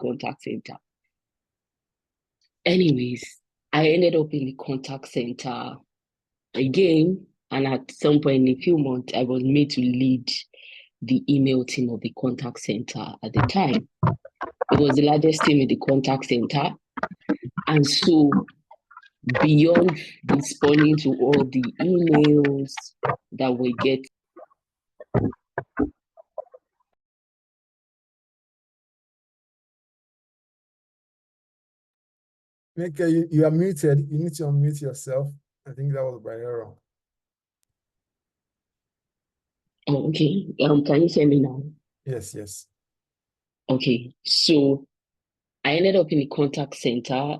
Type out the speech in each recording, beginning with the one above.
contact center. Anyways, I ended up in the contact center again, and at some point in a few months, I was made to lead the email team of the contact center at the time. It was the largest team in the contact center. And so beyond responding to all the emails that we get. Mika, you are muted. You need to unmute yourself. I think that was by error. Oh, okay. Can you hear me now? Yes, yes. Okay. So I ended up in the contact center.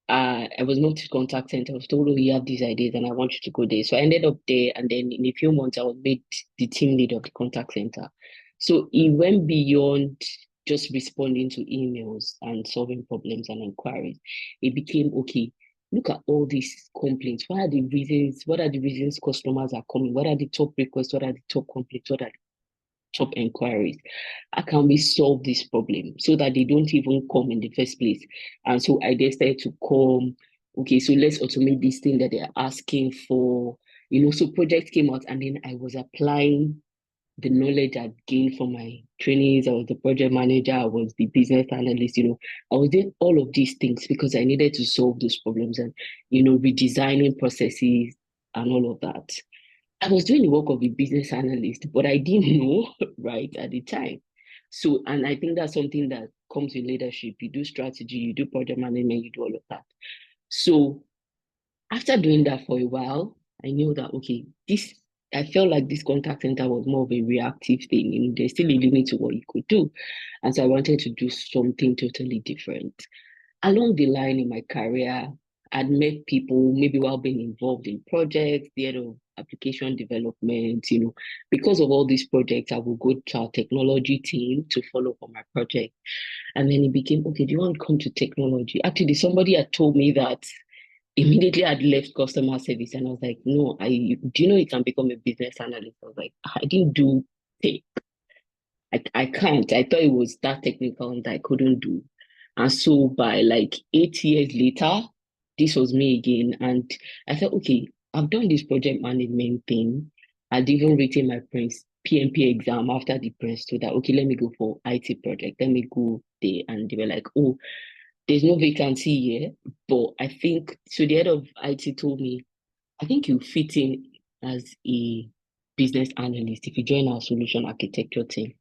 I was moved to contact center. I was told, oh, you have these ideas and I want you to go there. So I ended up there, and then in a few months, I was made the team leader of the contact center. So it went beyond just responding to emails and solving problems and inquiries. It became, okay, look at all these complaints. What are the reasons? What are the reasons customers are coming? What are the top requests? What are the top complaints? What are top inquiries? How can we solve this problem so that they don't even come in the first place? And so I decided to come, okay, so let's automate this thing that they're asking for. So projects came out, and then I was applying the knowledge I'd gained from my trainings. I was the project manager, I was the business analyst, I was doing all of these things because I needed to solve those problems and, redesigning processes and all of that. I was doing the work of a business analyst, but I didn't know right at the time. So, and I think that's something that comes with leadership. You do strategy, you do project management, you do all of that. So after doing that for a while, I knew that, okay, I felt like this contact center was more of a reactive thing, and there's still a limit to what you could do. And so I wanted to do something totally different. Along the line in my career, I'd met people maybe while being involved in projects, the head of application development, because of all these projects, I would go to our technology team to follow for my project. And then it became, okay, do you want to come to technology? Actually, somebody had told me that immediately I'd left customer service, and I was like, no, do you know you can become a business analyst? I was like, I didn't do tech. I can't. I thought it was that technical and I couldn't do. And so by like 8 years later, this was me again. And I thought, okay, I've done this project management thing. I'd even written my PMP exam after the Prince, so that, okay, let me go for IT project. Let me go there. And they were like, oh, there's no vacancy here. But I think, so the head of IT told me, I think you fit in as a business analyst if you join our solution architecture team.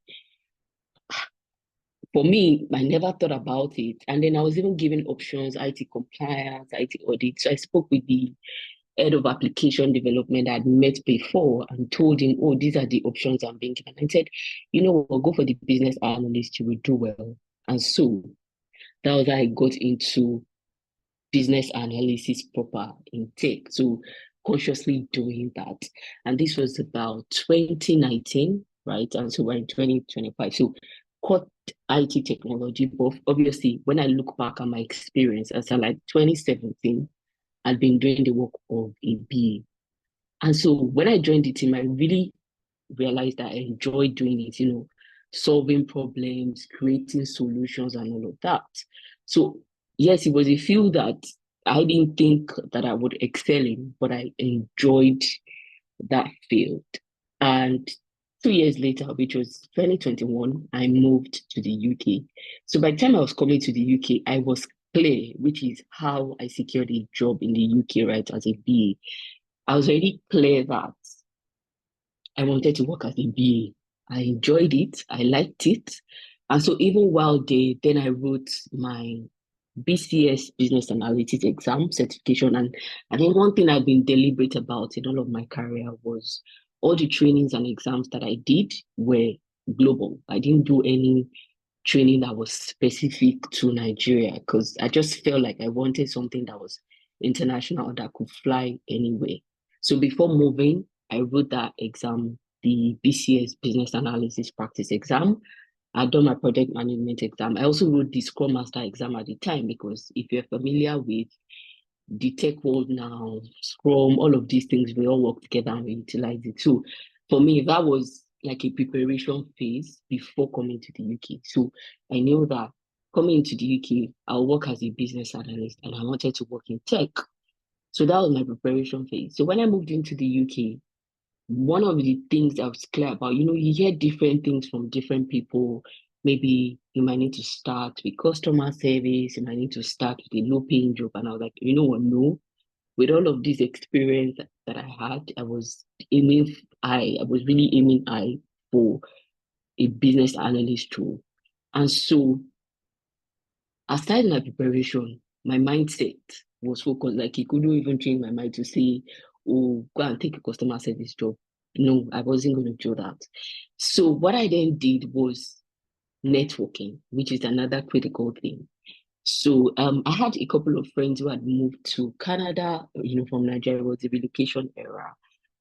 For me, I never thought about it. And then I was even given options, IT compliance, IT audit. So I spoke with the head of application development I'd met before and told him, oh, these are the options I'm being given. And I said, we'll go for the business analyst, you will do well. And so that was how I got into business analysis proper in tech. So consciously doing that. And this was about 2019, right? And so we're in 2025. So cut IT technology, but obviously when I look back at my experience as I like 2017, I'd been doing the work of a BA. And so when I joined the team, I really realized that I enjoyed doing it, solving problems, creating solutions and all of that. So yes, it was a field that I didn't think that I would excel in, but I enjoyed that field. And 2 years later, which was 2021, I moved to the UK. So by the time I was coming to the UK, I was clear, which is how I secured a job in the UK, right, as a BA. I was already clear that I wanted to work as a BA. I enjoyed it. I liked it. And so even while then I wrote my BCS Business Analytics exam certification. And I think one thing I've been deliberate about in all of my career was all the trainings and exams that I did were global. I didn't do any training that was specific to Nigeria because I just felt like I wanted something that was international that could fly anywhere. So before moving, I wrote that exam, the BCS Business Analysis Practice exam. I'd done my project management exam. I also wrote the Scrum Master exam at the time because if you're familiar with the tech world now, Scrum, all of these things, we all work together and we utilize it. So for me, that was like a preparation phase before coming to the UK. So I knew that coming into the UK, I'll work as a business analyst, and I wanted to work in tech. So that was my preparation phase. So when I moved into the UK, one of the things I was clear about, you hear different things from different people. Maybe you might need to start with customer service, you might need to start with a low-paying job. And I was like, you know what, no. With all of this experience that I had, I was really aiming high for a business analyst role. And so aside my preparation, my mindset was focused. Like, he couldn't even change my mind to say, oh, go and take a customer service job. No, I wasn't going to do that. So what I then did was networking, which is another critical thing. So I had a couple of friends who had moved to Canada, from Nigeria. It was the relocation era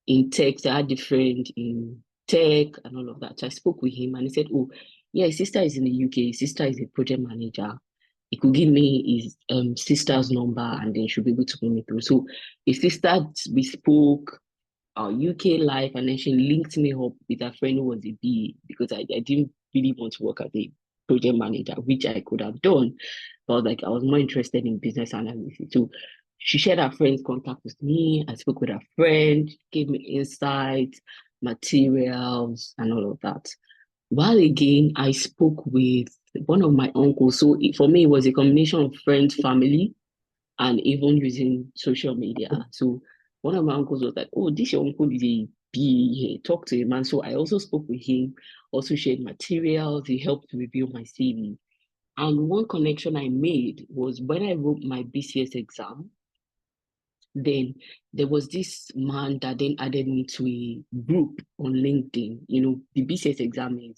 in tech. So I had a friend in tech and all of that. So I spoke with him and he said, oh, yeah, his sister is in the UK. His sister is a project manager. He could give me his sister's number and then she'll be able to put me through. So his sister, we spoke our UK life, and then she linked me up with a friend who was a BA because I didn't really want to work as a project manager, which I could have done. But like I was more interested in business analysis. So she shared her friend's contact with me. I spoke with her friend, gave me insights, materials, and all of that. While again, I spoke with one of my uncles. So for me, it was a combination of friends, family, and even using social media. So one of my uncles was like, oh, this your uncle is a B here. Talk to him. And so I also spoke with him, also shared materials. He helped review my CV. And one connection I made was when I wrote my BCS exam, then there was this man that then added me to a group on LinkedIn. The BCS exam is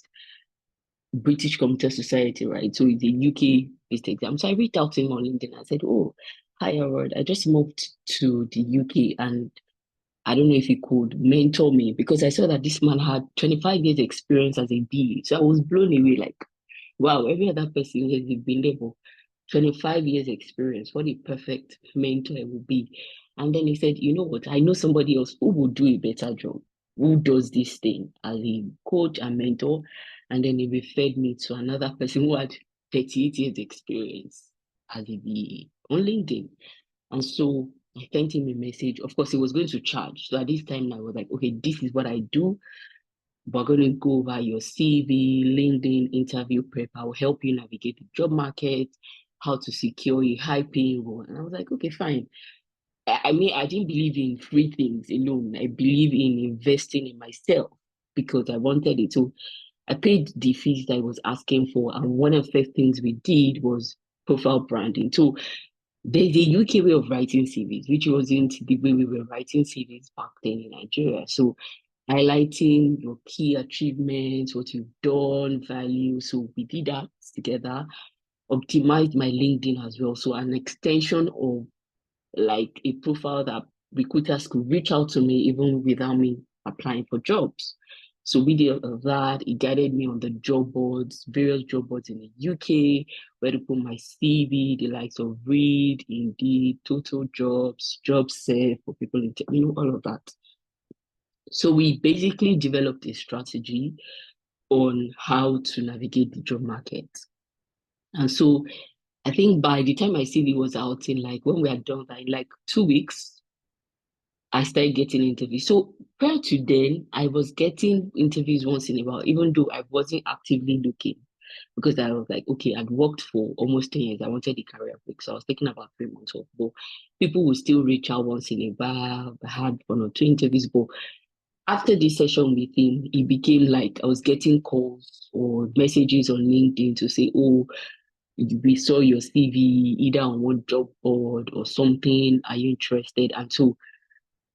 British Computer Society, right? So it's a UK based exam. So I reached out to him on LinkedIn. I said, oh, hi, Howard. I just moved to the UK and I don't know if he could mentor me because I saw that this man had 25 years experience as a BA. So I was blown away, like, wow, every other person has been there for 25 years experience. What a perfect mentor it would be. And then he said, you know what? I know somebody else who will do a better job, who does this thing as a coach and mentor. And then he referred me to another person who had 38 years experience as a BA on LinkedIn. And so I sent him a message. Of course, he was going to charge. So at this time, I was like, okay, this is what I do. We're going to go over your CV, LinkedIn, interview prep. I will help you navigate the job market, how to secure a high paying role. And I was like, okay, fine. I mean, I didn't believe in free things alone. I believe in investing in myself because I wanted it. So I paid the fees that I was asking for. And one of the first things we did was profile branding. So there's a UK way of writing CVs, which wasn't the way we were writing CVs back then in Nigeria. So highlighting your key achievements, what you've done, value. So we did that together, optimized my LinkedIn as well. So an extension of like a profile that recruiters could reach out to me even without me applying for jobs. So we did all of that. It guided me on the job boards, various job boards in the UK, where to put my CV, the likes of Reed, Indeed, Total Jobs, JobServe for people in, all of that. So we basically developed a strategy on how to navigate the job market. And so I think by the time my CV was out in like when we had done that in like 2 weeks, I started getting interviews. So prior to then, I was getting interviews once in a while, even though I wasn't actively looking because I was like, okay, I'd worked for almost 10 years. I wanted a career break. So I was taking about 3 months off. But people would still reach out once in a while. I had 1 or 2 interviews, but after this session with him, it became like I was getting calls or messages on LinkedIn to say, oh, we saw your CV either on one job board or something. Are you interested? And so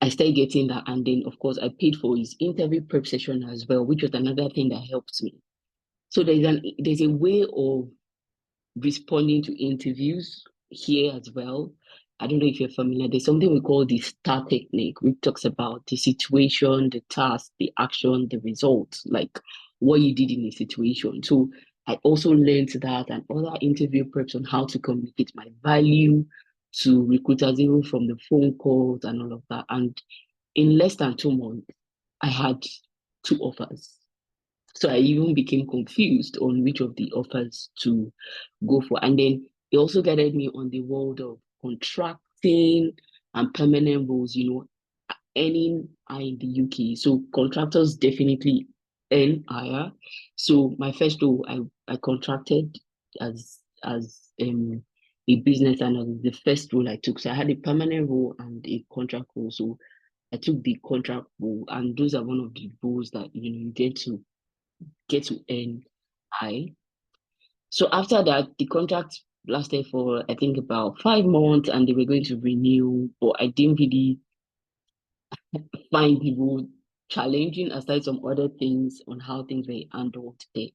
I started getting that. And then, of course, I paid for his interview prep session as well, which was another thing that helped me. So there's a way of responding to interviews here as well. I don't know if you're familiar. There's something we call the STAR technique, which talks about the situation, the task, the action, the result, like what you did in a situation. So I also learned that and other interview preps on how to communicate my value to recruiters, even from the phone calls and all of that. And in less than 2 months, I had 2 offers. So I even became confused on which of the offers to go for. And then it also guided me on the world of contracting and permanent roles, earning high in the UK. So contractors definitely earn higher. So my first role, I contracted as a business analyst, the first role I took. So I had a permanent role and a contract role. So I took the contract role, and those are one of the roles that you get to earn high. So after that, the contract lasted for I think about 5 months, and they were going to renew, but I didn't really find the role challenging aside some other things on how things were handled there.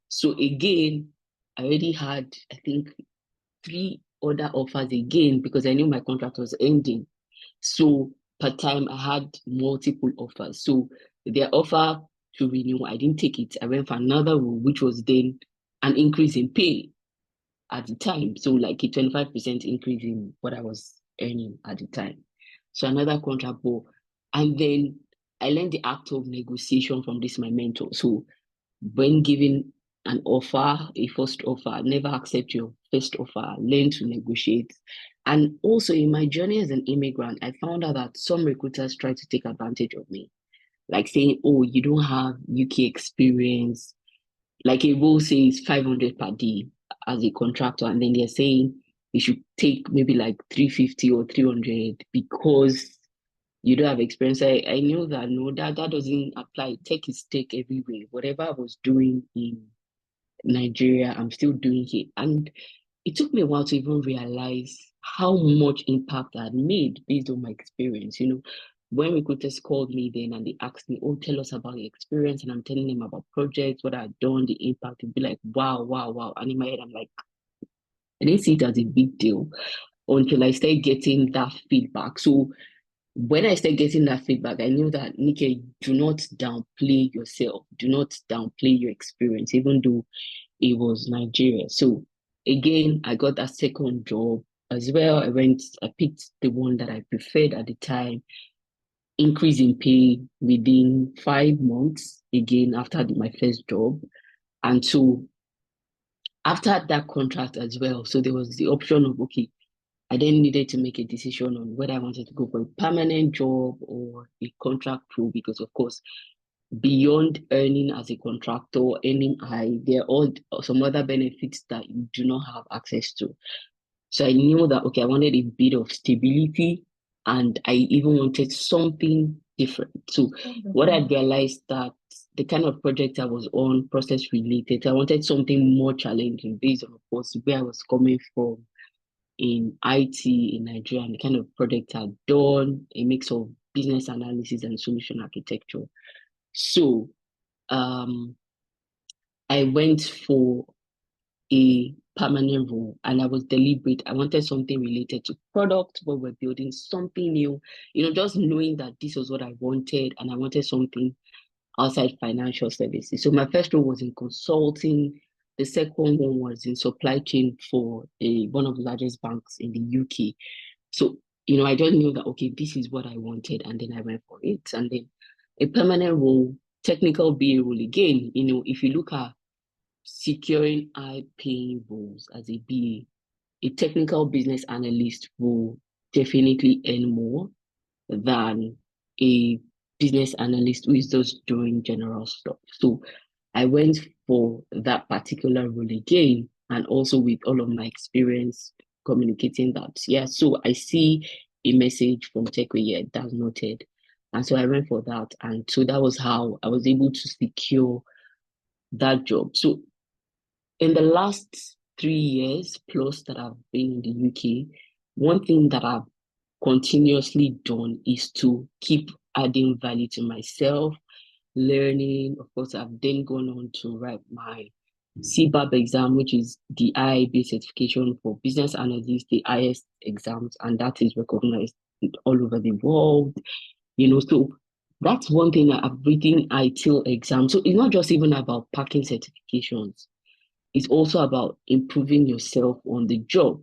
So again, I already had I think 3 other offers again because I knew my contract was ending. So per time I had multiple offers. So their offer to renew, I didn't take it. I went for another role, which was then an increase in pay at the time. So like a 25% increase in what I was earning at the time. So another contract role. And then I learned the act of negotiation from this my mentor. So when given an offer, a first offer, never accept your first offer, learn to negotiate. And also in my journey as an immigrant, I found out that some recruiters try to take advantage of me, like saying, oh, you don't have UK experience. Like a role says 500 per day as a contractor, and then they're saying you should take maybe like 350 or 300 because you don't have experience. I knew that no, that doesn't apply. Tech is tech everywhere. Whatever I was doing in Nigeria, I'm still doing here. And it took me a while to even realize how much impact I had made based on my experience. When recruiters called me then and they asked me, oh, tell us about your experience, and I'm telling them about projects, what I've done, the impact, it'd be like, wow, wow, wow. And in my head, I'm like, I didn't see it as a big deal until I started getting that feedback. So when I started getting that feedback, I knew that, Nike, do not downplay yourself. Do not downplay your experience, even though it was Nigeria. So again, I got that second job as well. I picked the one that I preferred at the time, increase in pay within 5 months, again, after my first job. And so after that contract as well, so there was the option of, okay, I then needed to make a decision on whether I wanted to go for a permanent job or a contract role, because of course, beyond earning as a contractor, earning high, there are all some other benefits that you do not have access to. So I knew that, okay, I wanted a bit of stability and I even wanted something different. So what I realized that the kind of project I was on, process related, I wanted something more challenging based on, of course, where I was coming from in IT in Nigeria and the kind of project I'd done, a mix of business analysis and solution architecture. So I went for a permanent role and I was deliberate. I wanted something related to product where we're building something new, just knowing that this was what I wanted and I wanted something outside financial services. So my first role was in consulting. The second one was in supply chain for one of the largest banks in the UK. So, I just knew that, okay, this is what I wanted. And then I went for it. And then a permanent role, technical BA role again, if you look at securing high paying roles as a BA, a technical business analyst will definitely earn more than a business analyst who is just doing general stuff. So I went for that particular role again, and also with all of my experience communicating that. Yeah, so I see a message from TechWay, yeah, that's noted. And so I went for that. And so that was how I was able to secure that job. So in the last 3 years plus that I've been in the UK, one thing that I've continuously done is to keep adding value to myself, learning. Of course, I've then gone on to write my CBAB exam, which is the IIB certification for business analysts, the highest exams, and that is recognized all over the world. So that's one thing that I've written ITIL exam. So it's not just even about packing certifications. It's also about improving yourself on the job.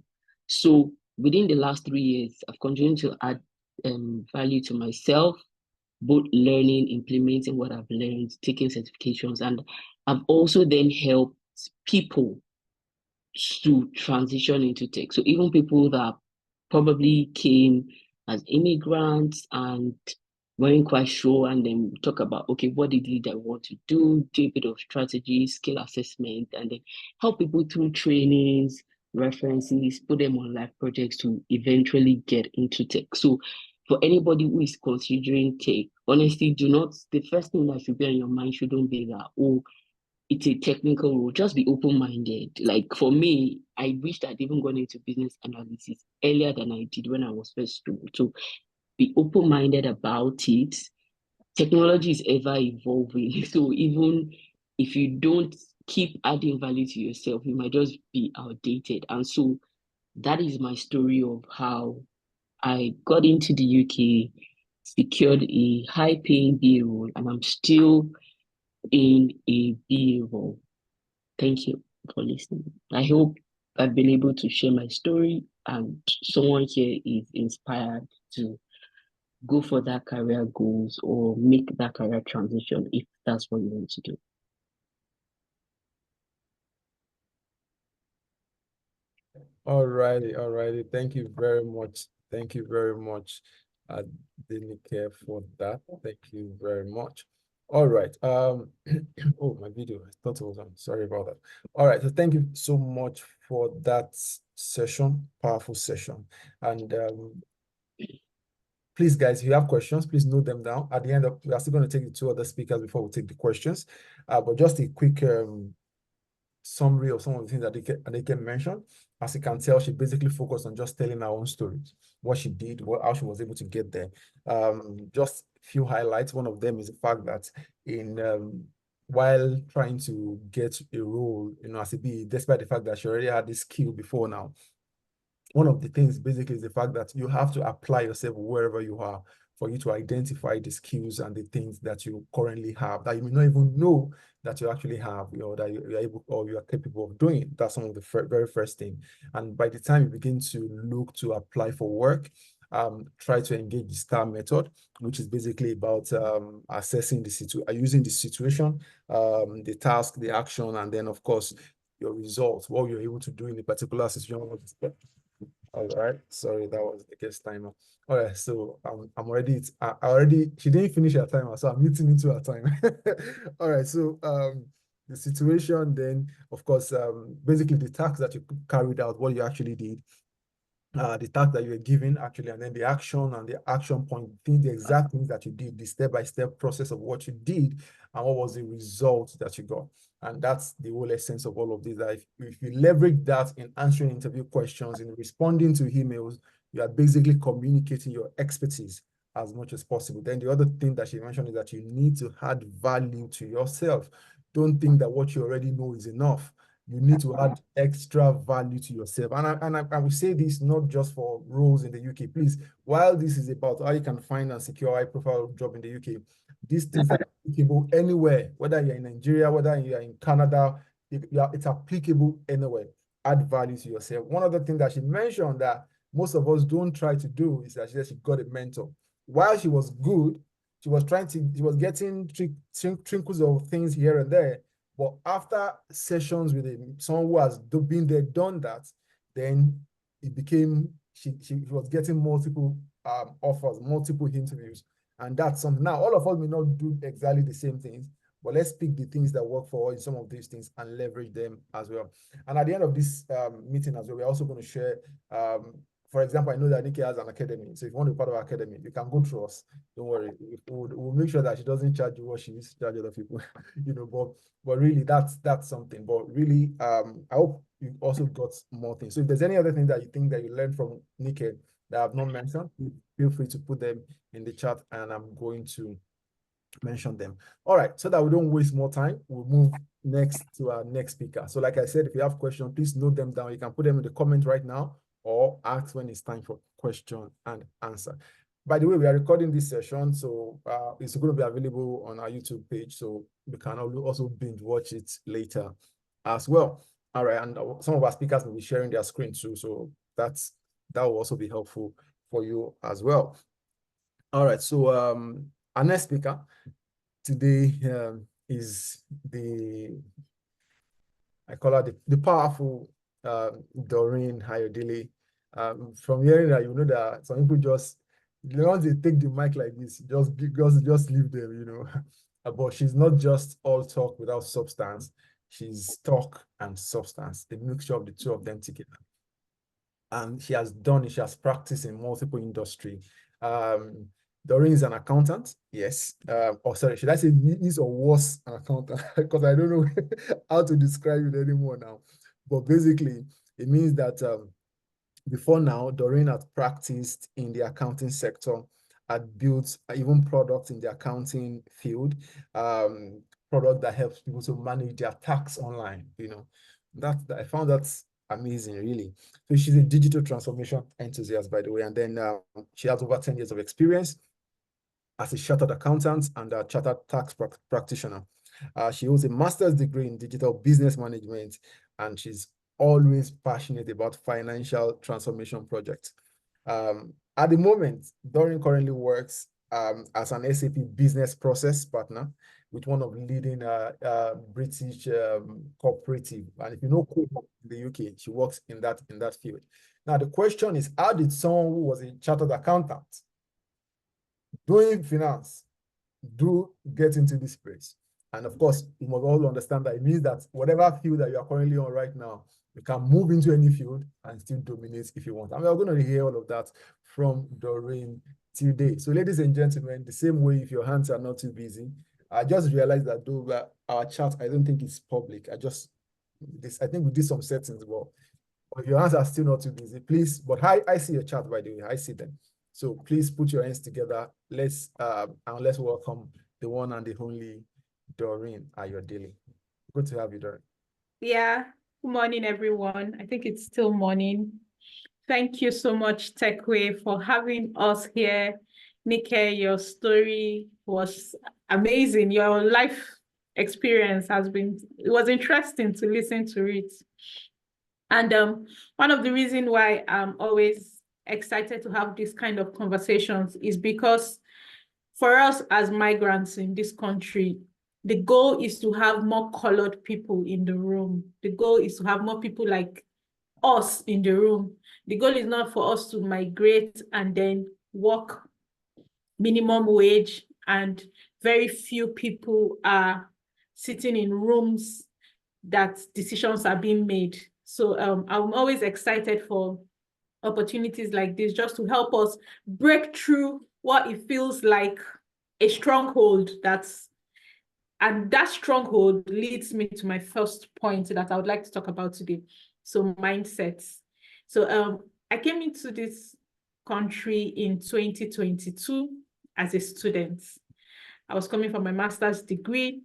So within the last 3 years, I've continued to add value to myself, both learning, implementing what I've learned, taking certifications, and I've also then helped people to transition into tech. So even people that probably came as immigrants and weren't quite sure, and then talk about, okay, what it is I want to do a bit of strategy, skill assessment, and then help people through trainings, references, put them on live projects to eventually get into tech. So for anybody who is considering tech, honestly, the first thing that should be on your mind shouldn't be that, oh, it's a technical role. Just be open-minded. Like for me, I wished I'd even gone into business analysis earlier than I did when I was first student. So be open-minded about it. Technology is ever evolving. So even if you don't keep adding value to yourself, you might just be outdated. And so that is my story of how I got into the UK, secured a high-paying BA role, and I'm still in a BA role. Thank you for listening. I hope I've been able to share my story and someone here is inspired to go for that career goals or make that career transition if that's what you want to do. All righty. Thank you very much. Thank you very much, Denike, for that. Thank you very much. All right. Oh, my video. I thought it was on. Sorry about that. All right. So thank you so much for that session, powerful session. And please, guys, if you have questions, please note them down. At the end of, we are still going to take the two other speakers before we take the questions. But just a quick summary of some of the things that Anike mentioned. As you can tell, she basically focused on just telling her own stories, what she did, how she was able to get there. Just a few highlights. One of them is the fact that while trying to get a role, as a BA, despite the fact that she already had this skill before now, one of the things basically is the fact that you have to apply yourself wherever you are for you to identify the skills and the things that you currently have that you may not even know that you actually have, that you're able or you are capable of doing. That's one of the very first thing. And by the time you begin to look to apply for work, try to engage the STAR method, which is basically about assessing using the situation, the task, the action, and then of course your results, what you're able to do in a particular situation. All right, sorry, that was the guest timer. All right, so I'm already, she didn't finish her timer, so I'm muting into her time. All right, so the situation then, of course, basically the task that you carried out, what you actually did, the task that you were given actually, and then the action and the action point, the exact things that you did, the step-by-step process of what you did, and what was the result that you got. And that's the whole essence of all of this. That if you leverage that in answering interview questions, in responding to emails, you are basically communicating your expertise as much as possible. Then the other thing that she mentioned is that you need to add value to yourself. Don't think that what you already know is enough. You need to add extra value to yourself. And I will say this not just for roles in the UK. Please, while this is about how you can find and secure a high-profile job in the UK, these things are applicable anywhere, whether you're in Nigeria, whether you're in Canada, it's applicable anywhere. Add value to yourself. One other thing that she mentioned that most of us don't try to do is that she said she got a mentor. While she was good, she was getting trinkles of things here and there. But after sessions with someone who has been there, done that, then it became, she was getting multiple offers, multiple interviews. And that's something. Now, all of us may not do exactly the same things, but let's pick the things that work for us in some of these things and leverage them as well. And at the end of this meeting as well, we're also going to share, for example, I know that Nikki has an academy. So if you want to be part of our academy, you can go through us. Don't worry. We'll make sure that she doesn't charge you what she needs to charge other people, but really that's something. But really, I hope you also got more things. So if there's any other thing that you think that you learned from Nikki that I've not mentioned, feel free to put them in the chat and I'm going to mention them. All right, so that we don't waste more time, we'll move next to our next speaker. So like I said, if you have questions, please note them down. You can put them in the comment right now or ask when it's time for question and answer. By the way, we are recording this session, so it's going to be available on our YouTube page, so you can also binge watch it later as well. All right, and some of our speakers will be sharing their screen too, so that will also be helpful for you as well. All right, so Our next speaker today is I call her the powerful Doreen Ayodele. From hearing that, you know that some people just, once they take the mic like this, just leave them, you know. But she's not just all talk without substance. She's talk and substance, the mixture of the two of them together. And she has done it. She has practiced in multiple industry. Doreen is an accountant, yes. Or sorry, should I say is or was an accountant? Because I don't know how to describe it anymore now. But basically, it means that before now, Doreen had practiced in the accounting sector, had built even products in the accounting field, product that helps people to manage their tax online. You know, that I found that amazing, really. So she's a digital transformation enthusiast, by the way, and then she has over 10 years of experience as a chartered accountant and a chartered tax practitioner. She holds a master's degree in digital business management, and she's always passionate about financial transformation projects. At the moment, Doreen currently works as an SAP business process partner with one of the leading British cooperative. And if you know Coop in the UK, she works in that field. Now, the question is, how did someone who was a chartered accountant doing finance do get into this space? And of course, you must all understand that it means that whatever field that you are currently on right now, you can move into any field and still dominate if you want. And we're going to hear all of that from Doreen today. So ladies and gentlemen, the same way, if your hands are not too busy, I just realized that though our chat, I don't think it's public. I think we did some settings, but if your hands are still not too busy, please, but I see your chat, by the way, I see them. So please put your hands together. Let's welcome the one and the only Doreen Ayodele. Good to have you, Doreen. Yeah, good morning, everyone. I think it's still morning. Thank you so much, Techway, for having us here. Nike, your story was amazing. Your life experience it was interesting to listen to it. And one of the reasons why I'm always excited to have this kind of conversations is because for us as migrants in this country, the goal is to have more colored people in the room. The goal is to have more people like us in the room. The goal is not for us to migrate and then work minimum wage, and very few people are sitting in rooms that decisions are being made. So I'm always excited for opportunities like this, just to help us break through what it feels like a stronghold. And that stronghold leads me to my first point that I would like to talk about today. So mindsets. So I came into this country in 2022 as a student. I was coming from my master's degree.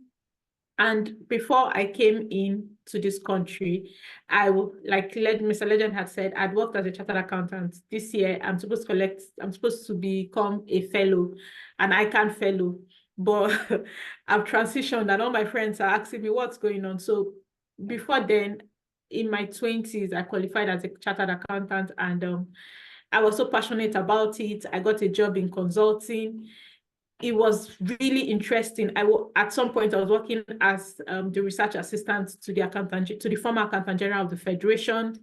And before I came into this country, like Mr. Legend had said, I'd worked as a chartered accountant. This year, I'm supposed to become a fellow, an ICANN fellow. But I've transitioned and all my friends are asking me what's going on. So before then, in my 20s, I qualified as a chartered accountant, and I was so passionate about it. I got a job in consulting. It was really interesting. At some point, I was working as the research assistant to the former accountant general of the Federation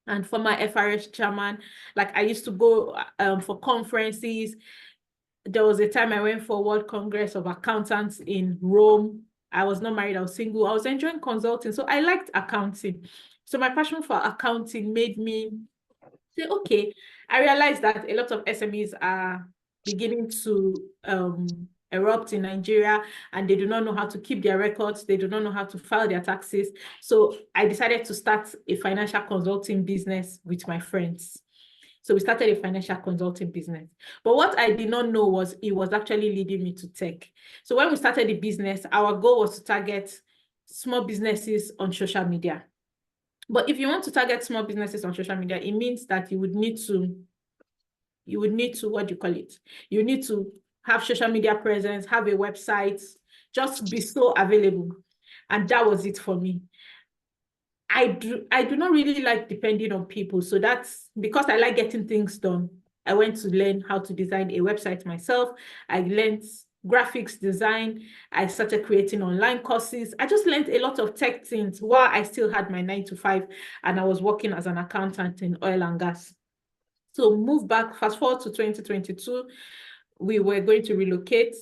and former FRS chairman. Like, I used to go for conferences. There was a time I went for World Congress of Accountants in Rome. I was not married, I was single. I was enjoying consulting. So I liked accounting. So my passion for accounting made me say, okay, I realized that a lot of SMEs are beginning to erupt in Nigeria, and they do not know how to keep their records. They do not know how to file their taxes. So I decided to start a financial consulting business with my friends. So we started a financial consulting business. But what I did not know was it was actually leading me to tech. So when we started the business, our goal was to target small businesses on social media. But if you want to target small businesses on social media, it means that you would need to, what do you call it? You need to have social media presence, have a website, just be so available. And that was it for me. I do not really like depending on people. So that's because I like getting things done. I went to learn how to design a website myself. I learned graphics design. I started creating online courses. I just learned a lot of tech things while I still had my 9 to 5, and I was working as an accountant in oil and gas. So move back, fast forward to 2022, we were going to relocate.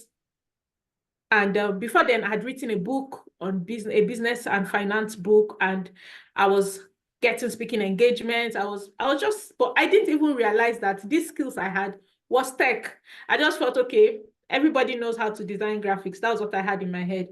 And before then, I had written a book on business, a business and finance book, and I was getting speaking engagements. I was just, but I didn't even realize that these skills I had was tech. I just thought, okay, everybody knows how to design graphics. That was what I had in my head.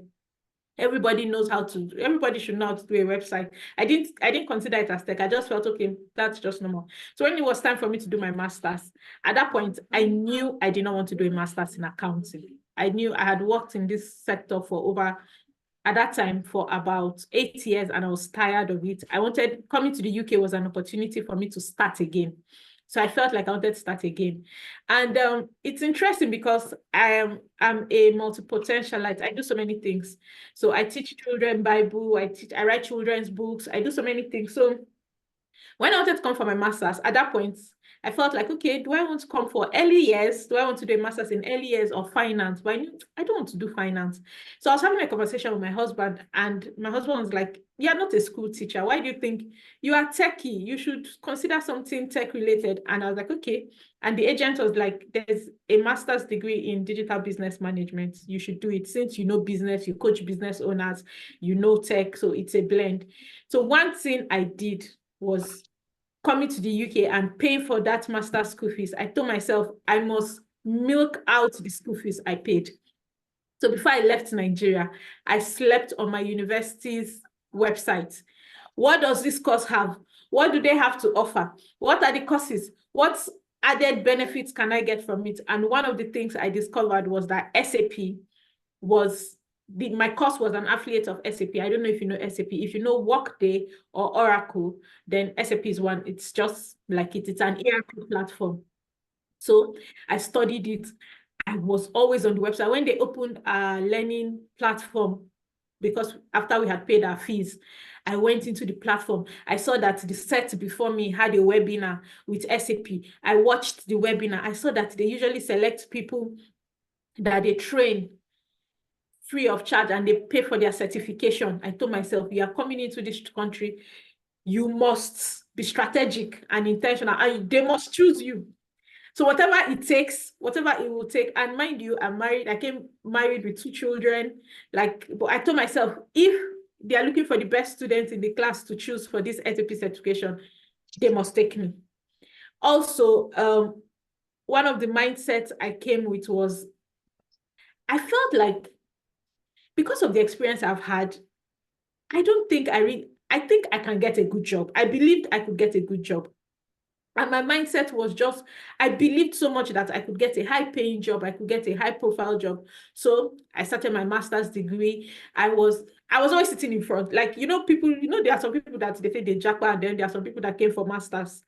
Everybody should know how to do a website. I didn't consider it as tech. I just felt, okay, that's just normal. So when it was time for me to do my master's, at that point, I knew I did not want to do a master's in accounting. I knew I had worked in this sector at that time, for about 8 years, and I was tired of it. Coming to the UK was an opportunity for me to start again. So I felt like I wanted to start again. And it's interesting because I'm a multi-potentialite. I do so many things. So I teach children Bible, I write children's books, I do so many things. So when I wanted to come for my master's, at that point, I felt like, okay, do I want to come for early years? Do I want to do a master's in early years or finance? But I knew I don't want to do finance. So I was having a conversation with my husband, and my husband was like, you're not a school teacher. Why do you think you are techie? You should consider something tech related. And I was like, okay. And the agent was like, there's a master's degree in digital business management. You should do it, since you know business, you coach business owners, you know tech. So it's a blend. So one thing I did was coming to the UK and paying for that master's school fees. I told myself I must milk out the school fees I paid. So before I left Nigeria, I slept on my university's website. What does this course have? What do they have to offer? What are the courses? What added benefits can I get from it? And one of the things I discovered was that SAP was my course was an affiliate of SAP. I don't know if you know SAP. If you know Workday or Oracle, then SAP is one. It's just like it's an ERP platform. So I studied it. I was always on the website. When they opened a learning platform, because after we had paid our fees, I went into the platform. I saw that the set before me had a webinar with SAP. I watched the webinar. I saw that they usually select people that they train free of charge and they pay for their certification. I told myself, you are coming into this country, you must be strategic and intentional, and they must choose you. So whatever it takes, whatever it will take, and mind you, I'm married. I came married with 2 children. But I told myself, if they are looking for the best students in the class to choose for this SAP certification, they must take me. Also, one of the mindsets I came with was, I felt like, because of the experience I've had, I think I can get a good job. I believed I could get a good job. And my mindset was just, I believed so much that I could get a high-paying job, I could get a high-profile job. So I started my master's degree. I was always sitting in front. Like, people, there are some people that they say they jackpot, and then there are some people that came for masters.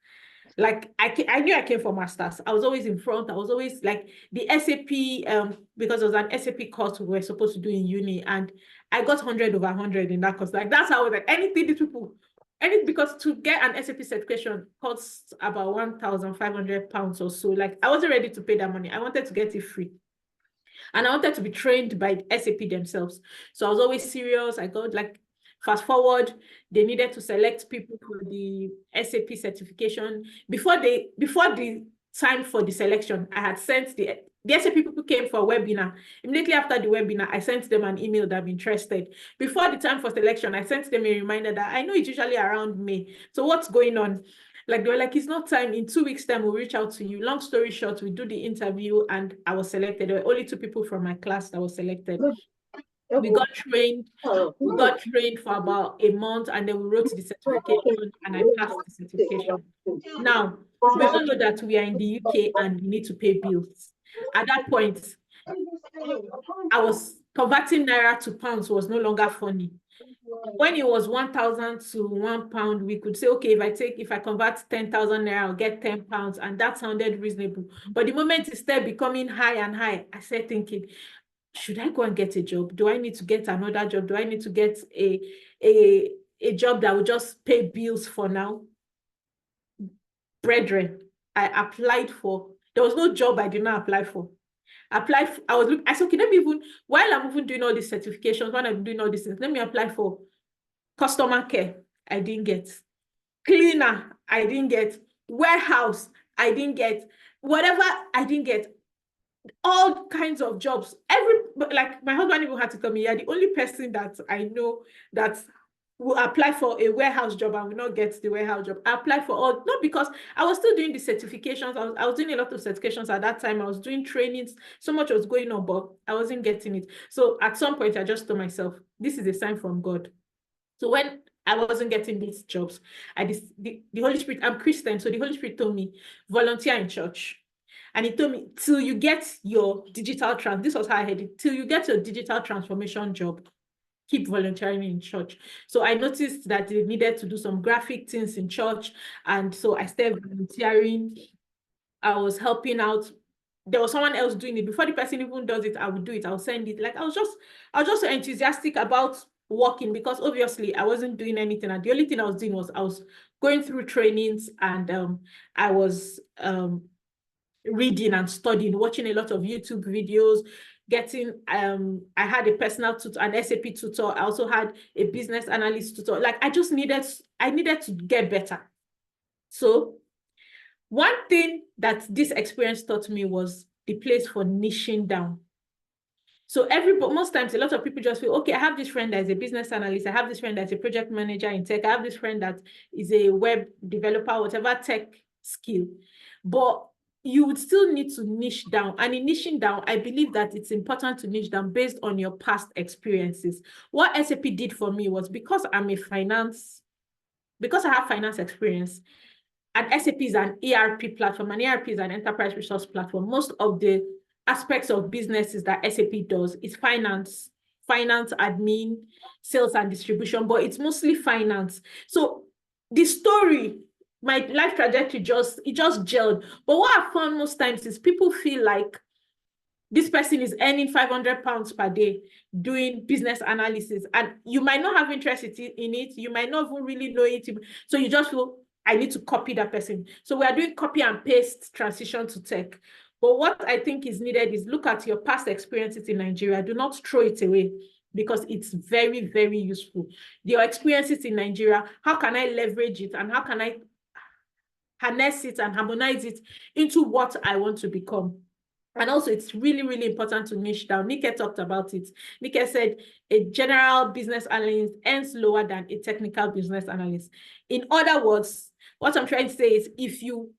Like, I knew I came for masters. I was always in front. I was always like the SAP, because it was an SAP course we were supposed to do in uni, and I got 100 over 100 in that course. Like, that's how I was like, because to get an SAP certification costs about £1,500 or so. Like, I wasn't ready to pay that money. I wanted to get it free. And I wanted to be trained by SAP themselves. So I was always serious. I got, like, fast forward, they needed to select people for the SAP certification. Before the time for the selection, I had sent the SAP people came for a webinar. Immediately after the webinar, I sent them an email that I'm interested. Before the time for selection, I sent them a reminder that I know it's usually around May. So what's going on? Like, they were like, it's not time. In 2 weeks' time, we'll reach out to you. Long story short, we do the interview, and I was selected. There were only 2 people from my class that was selected. We got trained. We got trained for about a month, and then we wrote the certification, and I passed the certification. Now, we all know that we are in the UK and we need to pay bills. At that point, I was converting Naira to pounds was no longer funny. When it was 1,000 to £1, we could say, okay, if I convert 10,000 Naira, I'll get £10, and that sounded reasonable. But the moment it started becoming high and high, I started thinking, should I go and get a job? Do I need to get another job? Do I need to get a job that will just pay bills for now? Brethren, I applied for, there was no job I did not apply for. I said, okay, let me even, while I'm even doing all these certifications, when I'm doing all these things, let me apply for customer care. I didn't get. Cleaner, I didn't get. Warehouse, I didn't get. Whatever, I didn't get. All kinds of jobs. Like my husband even had to tell me, you're the only person that I know that will apply for a warehouse job and will not get the warehouse job. I applied for all, not because I was still doing the certifications. I was doing a lot of certifications at that time. I was doing trainings. So much was going on, but I wasn't getting it. So at some point, I just told myself, this is a sign from God. So when I wasn't getting these jobs, the Holy Spirit, I'm Christian, so the Holy Spirit told me, volunteer in church. And he told me, till you get your this was how I had it, till you get your digital transformation job, keep volunteering in church. So I noticed that they needed to do some graphic things in church. And so I started volunteering. I was helping out. There was someone else doing it. Before the person even does it, I would do it. I'll send it. Like I was just so enthusiastic about working, because obviously I wasn't doing anything. And the only thing I was doing was I was going through trainings, and I was reading and studying, watching a lot of YouTube videos, getting I had a personal tutor, an SAP tutor. I also had a business analyst tutor. Like I needed to get better. So one thing that this experience taught me was the place for niching down. So most times, a lot of people just feel, okay, I have this friend that is a business analyst. I have this friend that's a project manager in tech. I have this friend that is a web developer, whatever tech skill. But you would still need to niche down. And in niching down, I believe that it's important to niche down based on your past experiences. What SAP did for me was, because I have finance experience, and SAP is an ERP platform, and ERP is an enterprise resource platform. Most of the aspects of businesses that SAP does is finance, admin, sales and distribution, but it's mostly finance. So the story, my life trajectory just gelled. But what I found most times is people feel like this person is earning 500 pounds per day doing business analysis, and you might not have interest in it. You might not even really know it. So you just feel, I need to copy that person. So we are doing copy and paste transition to tech. But what I think is needed is look at your past experiences in Nigeria. Do not throw it away, because it's very, very useful. Your experiences in Nigeria, how can I leverage it, and how can I harness it and harmonize it into what I want to become? And also, it's really, really important to niche down. Nike talked about it. Nike said a general business analyst earns lower than a technical business analyst. In other words, what I'm trying to say is, if you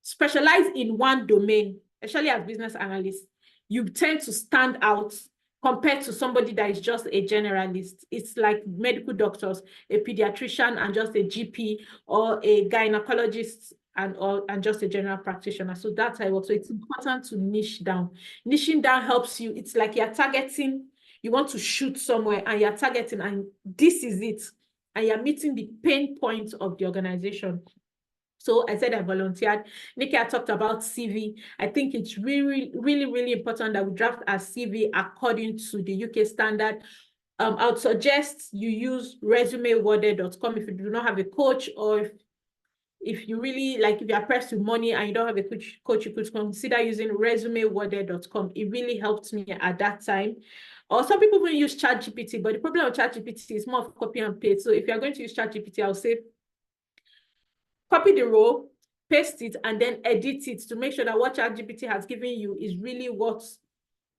specialize in one domain, especially as business analyst, you tend to stand out compared to somebody that is just a generalist. It's like medical doctors, a pediatrician and just a GP, or a gynecologist and just a general practitioner. So that's how it works. So it's important to niche down. Niching down helps you. It's like you're targeting, you want to shoot somewhere and you're targeting, and this is it. And you're meeting the pain point of the organization. So I said I volunteered. Nikki, I talked about CV. I think it's really, really, really important that we draft our CV according to the UK standard. I would suggest you use resumeworded.com if you do not have a coach, or if you really like, if you're pressed with money and you don't have a coach, you could consider using resumeworded.com. It really helped me at that time. Or some people will use ChatGPT, but the problem with ChatGPT is more of copy and paste. So if you're going to use ChatGPT, I'll say copy the role, paste it, and then edit it to make sure that what ChatGPT has given you is really what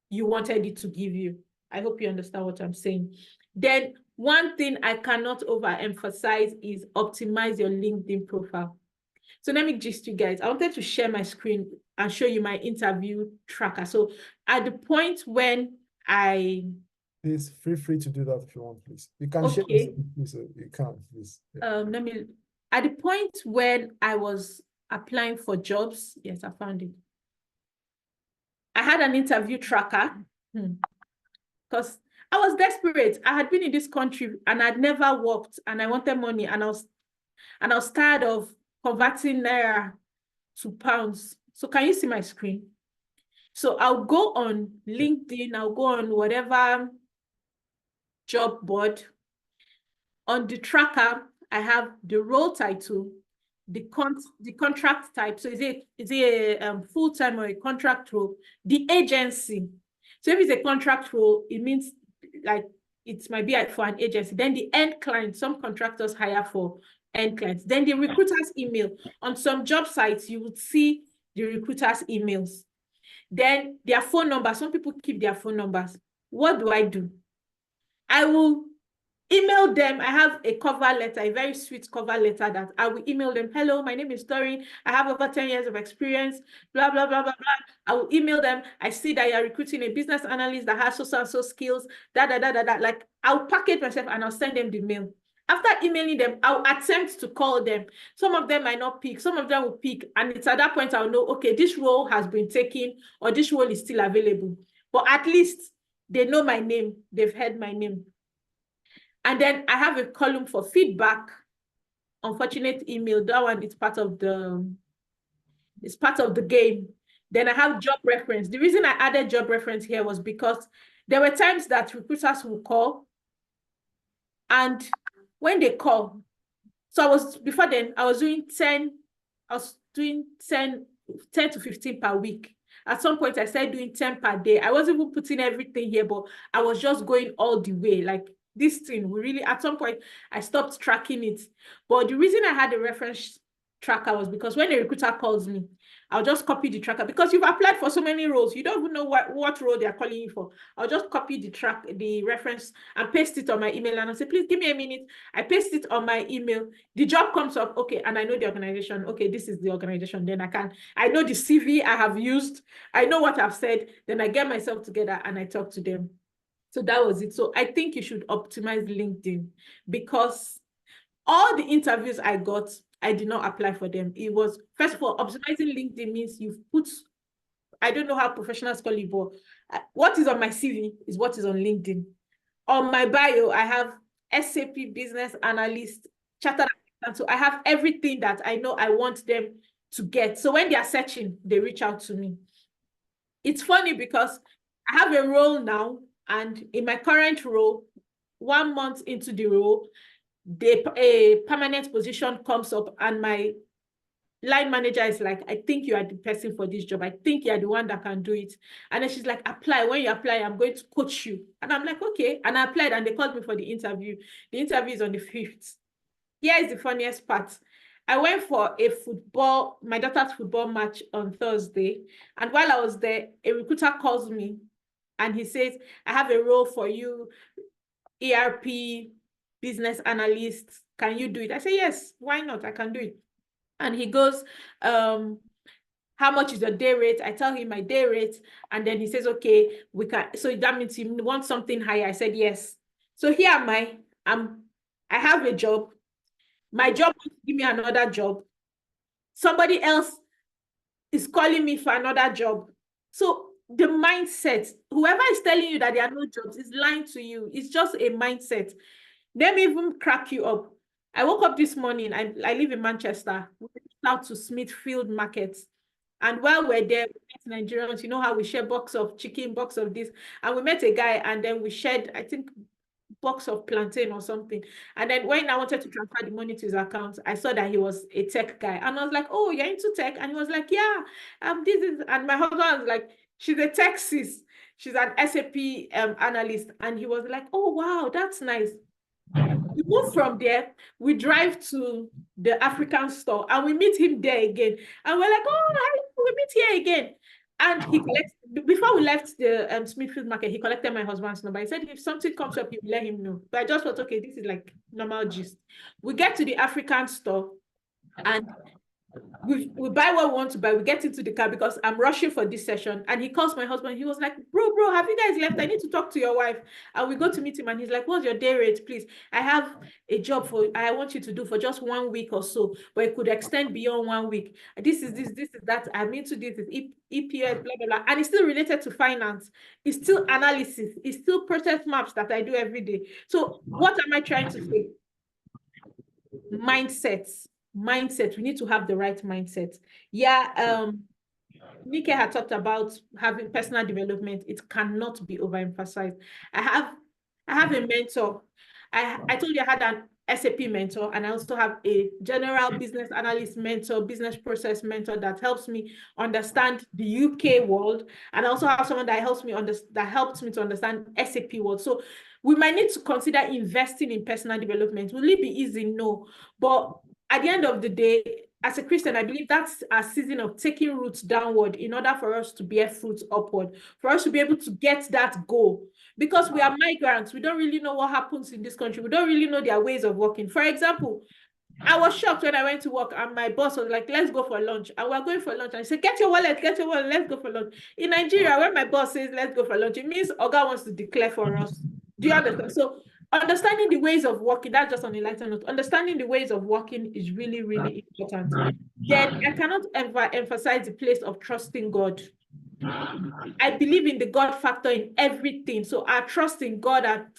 you wanted it to give you. I hope you understand what I'm saying. Then one thing I cannot overemphasize is optimize your LinkedIn profile. So let me gist you guys. I wanted to share my screen and show you my interview tracker. So at the point when Please feel free to do that if you want, please. You can share okay. this, you can, please. Yeah. At the point when I was applying for jobs, yes, I found it. I had an interview tracker because I was desperate. I had been in this country and I'd never worked, and I wanted money, and I was tired of converting naira to pounds. So can you see my screen? So I'll go on LinkedIn, I'll go on whatever job board. On the tracker, I have the role title, the contract type. So is it a full-time or a contract role? The agency. So if it's a contract role, it means like it might be for an agency. Then the end client, some contractors hire for end clients. Then the recruiter's email. On some job sites, you would see the recruiter's emails. Then their phone number. Some people keep their phone numbers. What do? I will email them. I have a cover letter, a very sweet cover letter that I will email them. Hello, my name is Doreen. I have over 10 years of experience, blah, blah, blah, blah, blah. I will email them. I see that you're recruiting a business analyst that has so and so skills, Like, I'll package myself and I'll send them the mail. After emailing them, I'll attempt to call them. Some of them might not pick. Some of them will pick. And it's at that point I'll know, okay, this role has been taken or this role is still available. But at least they know my name. They've heard my name. And then I have a column for feedback, unfortunate email. That one is part of the game. Then I have job reference. The reason I added job reference here was because there were times that recruiters will call, and when they call, so before then I was doing 10 to 15 per week. At some point I started doing 10 per day. I wasn't even putting everything here, but I was just going all the way. Like, this thing, at some point I stopped tracking it. But the reason I had a reference tracker was because when a recruiter calls me, I'll just copy the tracker, because you've applied for so many roles, you don't even know what role they're calling you for. I'll just copy the reference and paste it on my email, and I'll say, please give me a minute. I paste it on my email. The job comes up, okay, and I know the organization. Okay, this is the organization. Then I know the CV I have used. I know what I've said. Then I get myself together and I talk to them. So that was it. So I think you should optimize LinkedIn, because all the interviews I got, I did not apply for them. It was, first of all, optimizing LinkedIn means you've put, I don't know how professionals call it, but what is on my CV is what is on LinkedIn. On my bio, I have SAP business analyst, chartered accountant. So I have everything that I know I want them to get. So when they are searching, they reach out to me. It's funny because I have a role now, and in my current role, 1 month into the role, a permanent position comes up, and my line manager is like, I think you are the person for this job. I think you are the one that can do it. And then she's like, apply. When you apply, I'm going to coach you. And I'm like, okay. And I applied, and they called me for the interview. The interview is on the 5th. Here is the funniest part. I went for my daughter's football match on Thursday. And while I was there, a recruiter calls me and he says, I have a role for you, ERP business analyst. Can you do it? I say, yes, why not? I can do it. And he goes, how much is your day rate? I tell him my day rate. And then he says, okay, we can. So that means you want something higher. I said, yes. So here am I. I have a job. My job wants to give me another job. Somebody else is calling me for another job. So the mindset, whoever is telling you that there are no jobs is lying to you. It's just a mindset. Let me even crack you up. I woke up this morning. I live in Manchester. We went out to Smithfield Market. And while we're there, we met Nigerians. You know how we share box of chicken, box of this. And we met a guy, and then we shared, I think, box of plantain or something. And then when I wanted to transfer the money to his account, I saw that he was a tech guy. And I was like, oh, you're into tech? And he was like, yeah, this is, and my husband was like, she's a tech sis. She's an SAP analyst. And he was like, oh, wow, that's nice. We move from there, we drive to the African store, and we meet him there again. And we're like, oh, we meet here again. And he collects, before we left the Smithfield Market, he collected my husband's number. He said, if something comes up, you let him know. But I just thought, okay, this is like normal gist. We get to the African store, and we buy what we want to buy. We get into the car because I'm rushing for this session. And he calls my husband. He was like, bro, have you guys left? I need to talk to your wife. And we go to meet him, and he's like, what's your day rate, please? I have a job I want you to do for just 1 week or so, but it could extend beyond 1 week. This is that. I'm into this, EPS, blah, blah, blah. And it's still related to finance. It's still analysis. It's still process maps that I do every day. So what am I trying to say? Mindset. We need to have the right mindset. Yeah, Nike had talked about having personal development. It cannot be overemphasized. I have a mentor. I told you I had SAP mentor, and I also have a general business analyst mentor, business process mentor that helps me understand the UK world, and I also have someone that helps me to understand SAP world. So we might need to consider investing in personal development. Will it be easy? No, but at the end of the day, as a Christian, I believe that's a season of taking roots downward in order for us to bear fruits upward, for us to be able to get that goal. Because we are migrants, we don't really know what happens in this country. We don't really know their ways of working. For example, I was shocked when I went to work and my boss was like, let's go for lunch. And we're going for lunch. And I said, get your wallet, let's go for lunch. In Nigeria, when my boss says, let's go for lunch, it means Oga wants to declare for us. Do you understand? So understanding the ways of working, that's just on a lighter note. Understanding the ways of working is really, really important. Then I cannot emphasize the place of trusting God. I believe in the God factor in everything. So our trust in God, our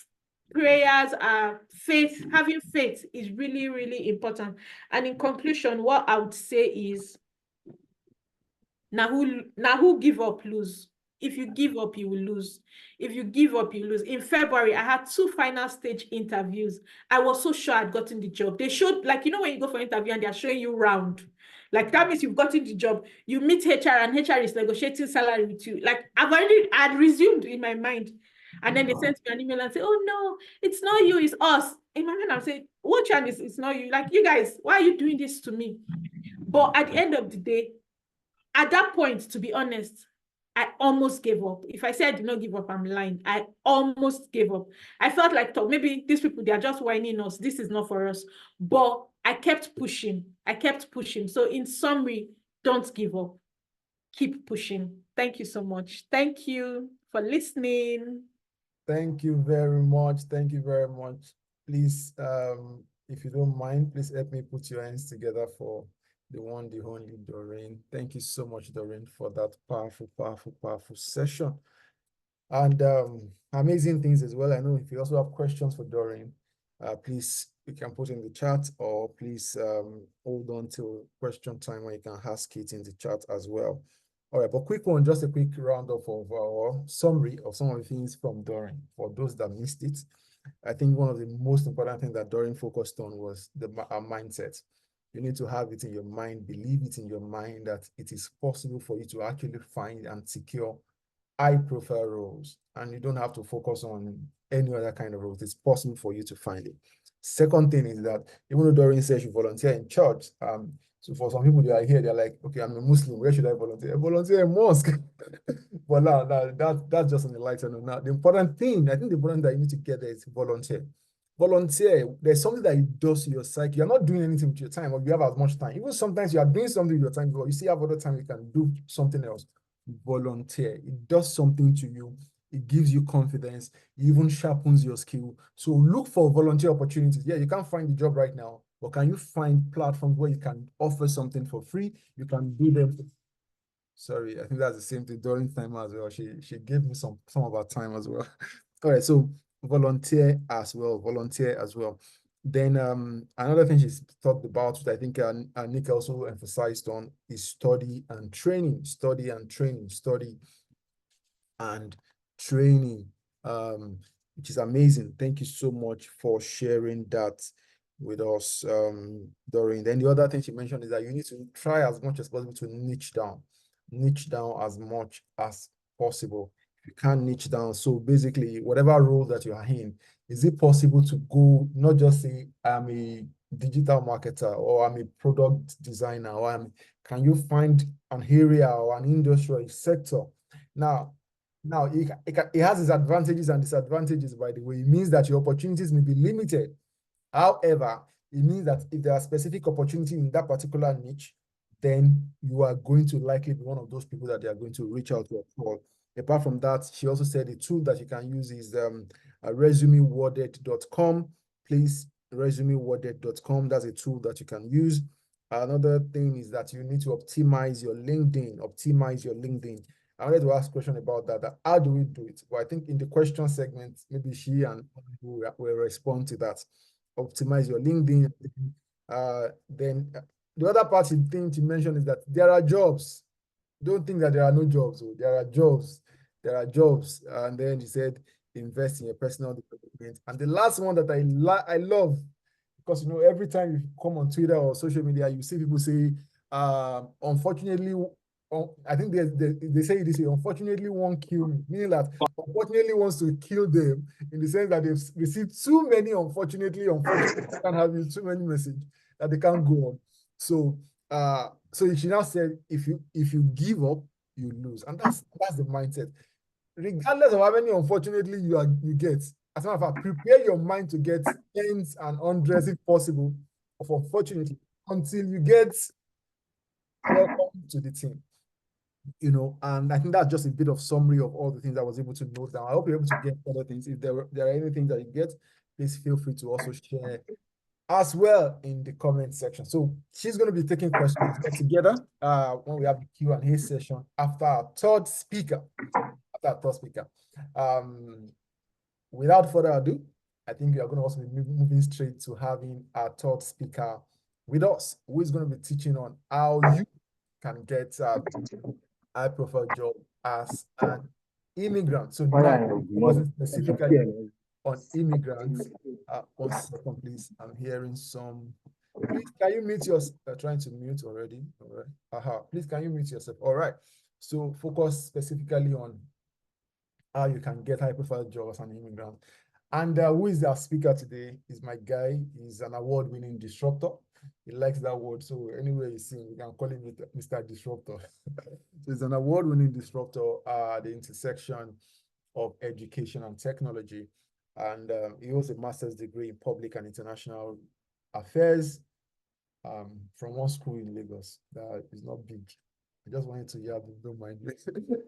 prayers, our faith, having faith is really, really important. And in conclusion, what I would say is, now who give up, lose. If you give up, you will lose. If you give up, you lose. In February, I had 2 final stage interviews. I was so sure I'd gotten the job. They showed, like, you know, when you go for interview and they're showing you round, like that means you've gotten the job. You meet HR and HR is negotiating salary with you. Like I'd resumed in my mind. And then they sent me an email and say, oh no, it's not you, it's us. In my mind, I'm saying, what one is it's not you? Like, you guys, why are you doing this to me? But at the end of the day, at that point, to be honest, I almost gave up. If I say I did not give up, I'm lying. I almost gave up. I felt like, maybe these people, they are just whining us. This is not for us. But I kept pushing. So in summary, don't give up. Keep pushing. Thank you so much. Thank you for listening. Thank you very much. Thank you very much. Please, if you don't mind, please help me put your hands together for the one, the only Doreen. Thank you so much, Doreen, for that powerful session. And amazing things as well. I know if you also have questions for Doreen, please, you can put in the chat, or please hold on till question time when you can ask it in the chat as well. All right, but quick one, just a quick roundup of our summary of some of the things from Doreen for those that missed it. I think one of the most important things that Doreen focused on was our mindset. You need to have it in your mind, believe it in your mind that it is possible for you to actually find and secure high-profile roles, and you don't have to focus on any other kind of roles. It's possible for you to find it. Second thing is that even though Doreen says you volunteer in church, so for some people, they are here, they're like, okay, I'm a Muslim, where should I volunteer? I volunteer in mosque. But now that's just on the lighter note. Now, the important thing, I think the important that you need to get there is volunteer. Volunteer, there's something that it does to your psyche. You're not doing anything with your time, or you have as much time. Even sometimes you are doing something with your time, but you see have other time you can do something else. Volunteer. It does something to you. It gives you confidence. It even sharpens your skill. So look for volunteer opportunities. Yeah, you can't find the job right now, but can you find platforms where you can offer something for free? You can do them. Sorry, I think that's the same thing during time as well. She gave me some of our time as well. All right, so volunteer as well. Then another thing she's talked about, which I think Nick also emphasized on, is study and training, which is amazing. Thank you so much for sharing that with us, Doreen. Then the other thing she mentioned is that you need to try as much as possible to niche down as much as possible. You can't niche down. So basically, whatever role that you are in, is it possible to go, not just say, I'm a digital marketer, or I'm a product designer, or can you find an area or an industry or a sector? Now, it has its advantages and disadvantages, by the way. It means that your opportunities may be limited. However, it means that if there are specific opportunities in that particular niche, then you are going to likely be one of those people that they are going to reach out to or call. Apart from that, she also said the tool that you can use is resumeworded.com. Please, resumeworded.com. That's a tool that you can use. Another thing is that you need to optimize your LinkedIn. I wanted to ask a question about that. How do we do it? Well, I think in the question segment, maybe she and who will respond to that. Optimize your LinkedIn. Then the other part thing to mention is that there are jobs. Don't think that there are no jobs. There are jobs. And then he said, invest in your personal development. And the last one that I love because, you know, every time you come on Twitter or social media, you see people say, unfortunately, I think they say this way, unfortunately won't kill me, meaning that unfortunately wants to kill them in the sense that they've received too many unfortunately can't have you too many messages that they can't go on. So she now said, if you give up, you lose. And that's the mindset. Regardless of how many unfortunately you get, as a matter of fact, prepare your mind to get tens and hundreds, if possible, of unfortunately until you get welcome to the team. You know, and I think that's just a bit of summary of all the things I was able to note down. I hope you're able to get other things. If there are anything that you get, please feel free to also share as well in the comment section. So she's going to be taking questions together when we have the Q&A session after our third speaker. Without further ado, I think we are going to also be moving straight to having our third speaker with us, who is going to be teaching on how you can get high profile job as an immigrant. So now it wasn't specifically on immigrants. 1 second, please. I'm hearing some. Please, can you mute yourself? Trying to mute already. All right. Please, can you mute yourself? All right. So focus specifically on how you can get high profile job as an immigrant. And who is our speaker today is my guy. He's an award-winning disruptor. He likes that word. So anywhere you see him, you can call him Mr. Disruptor. So he's an award-winning disruptor at the intersection of education and technology. And he holds a master's degree in public and international affairs from one school in Lagos. That is not big. I just wanted to hear, don't mind me.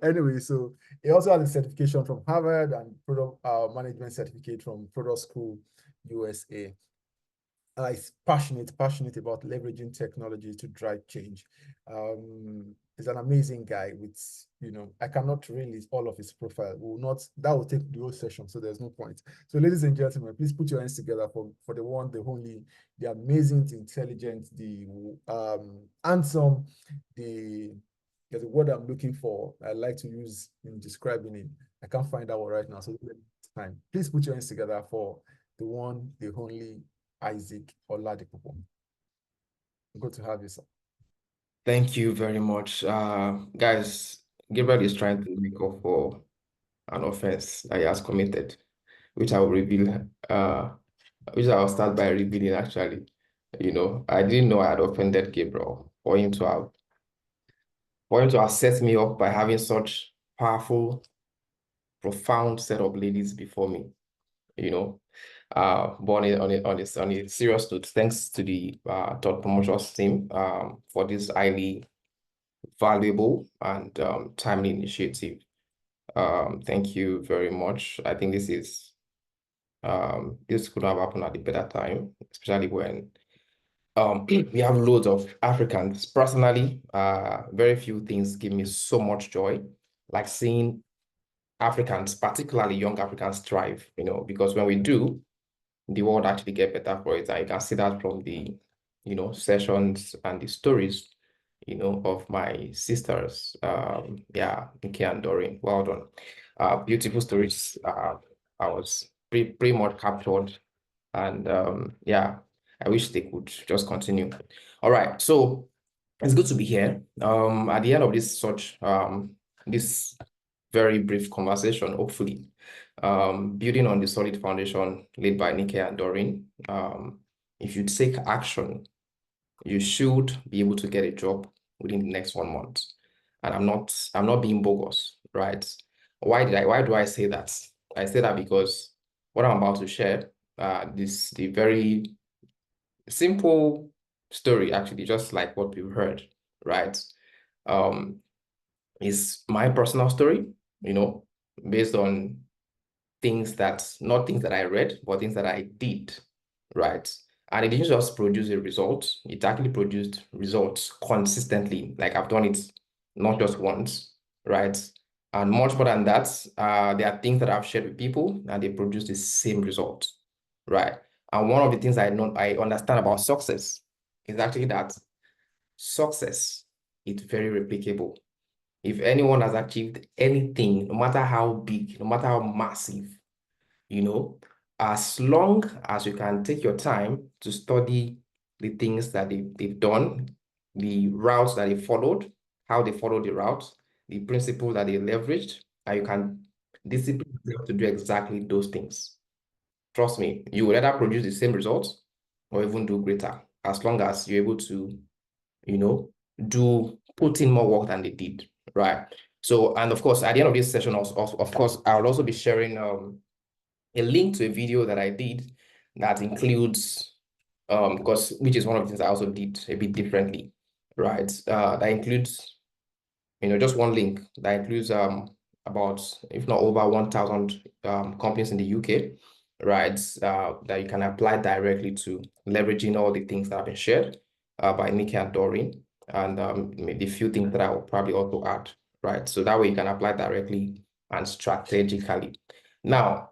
Anyway, so he also has a certification from Harvard and product management certificate from Product School USA. He's passionate about leveraging technology to drive change. He's an amazing guy with, you know, I cannot release all of his profile. That will take the whole session, so there's no point. So ladies and gentlemen, please put your hands together for the one, the only, the amazing, the intelligent, the handsome, there's a word I'm looking for. I like to use in describing it. I can't find that one right now, so time. Please put your hands together for the one, the only, Isaac Oladipupo. Good to have you, sir. Thank you very much. Guys, Gabriel is trying to make up for an offense that he has committed, which I will reveal, which I'll start by revealing actually. You know, I didn't know I had offended Gabriel for him to set me up by having such powerful, profound set of ladies before me, you know. But on a serious note, thanks to the Thought Promotions team for this highly valuable and timely initiative. Thank you very much. I think this could have happened at a better time, especially when we have loads of Africans. Personally, very few things give me so much joy, like seeing Africans, particularly young Africans, thrive, you know, because when we do, the world actually get better for it. And you can see that from the, you know, sessions and the stories, you know, of my sisters. Yeah, Nikki and Doreen, well done. Beautiful stories. I was pretty much captured. And yeah, I wish they could just continue. All right, so it's good to be here. At the end of this very brief conversation, hopefully, building on the solid foundation laid by Nikki and Doreen, if you take action, you should be able to get a job within the next 1 month. And I'm not being bogus, right? Why do I say that? I say that because what I'm about to share, the very simple story, actually, just like what we've heard, right? Is my personal story, you know, based on not things that I read, but things that I did, right? And it didn't just produce a result, it actually produced results consistently. Like I've done it not just once, right? And much more than that, there are things that I've shared with people and they produce the same result, right? And one of the things I understand about success is actually that success is very replicable. If anyone has achieved anything, no matter how big, no matter how massive, you know, as long as you can take your time to study the things that they've done, the routes that they followed, how they followed the routes, the principle that they leveraged, and you can discipline yourself to do exactly those things. Trust me, you will either produce the same results or even do greater, as long as you're able to, put in more work than they did, right? So, and of course, at the end of this session, also, of course, I'll also be sharing a link to a video that I did that includes, which is one of the things I also did a bit differently, right? That includes, just one link that includes about, if not over 1,000 companies in the UK, right? That you can apply directly to, leveraging all the things that have been shared by Nikki and Doreen, and maybe a few things that I will probably also add, right? So that way you can apply directly and strategically. Now,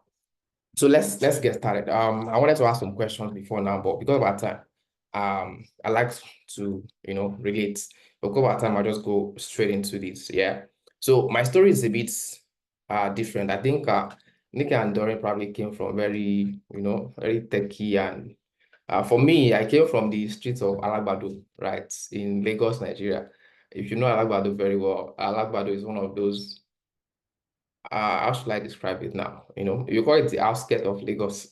so let's get started. I wanted to ask some questions before now, but because of our time, I like to, relate. But because of our time, I'll just go straight into this. Yeah. So my story is a bit different. I think Nikki and Doreen probably came from very, very techie, and for me, I came from the streets of Alagbado, right, in Lagos, Nigeria. If you know Alagbado very well, Alagbado is one of those, how should I describe it now? You call it the outskirts of Lagos.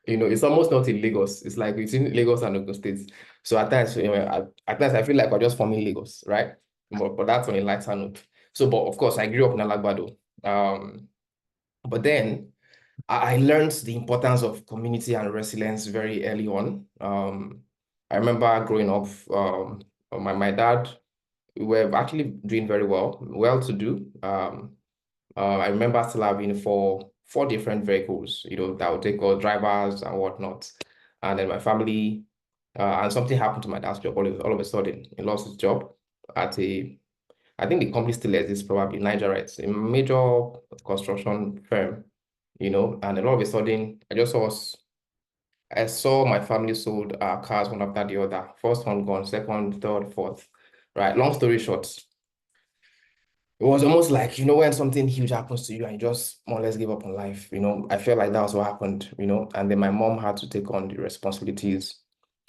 It's almost not in Lagos. It's like between Lagos and Ogun State. So at times, at times I feel like we're just forming Lagos, right? But that's on a lighter note. So, but of course, I grew up in Alagbado. But then I learned the importance of community and resilience very early on. I remember growing up, my dad, we were actually doing very well to do. I remember still having four different vehicles, that would take all drivers and whatnot. And then my family, and something happened to my dad's job all of a sudden. He lost his job at I think the company still exists, probably Nigerites, a major construction firm, and then all of a sudden, I saw my family sold cars one after the other. First one gone, second, third, fourth, right? Long story short, it was almost like, when something huge happens to you and you just more or less give up on life, I felt like that was what happened, and then my mom had to take on the responsibilities,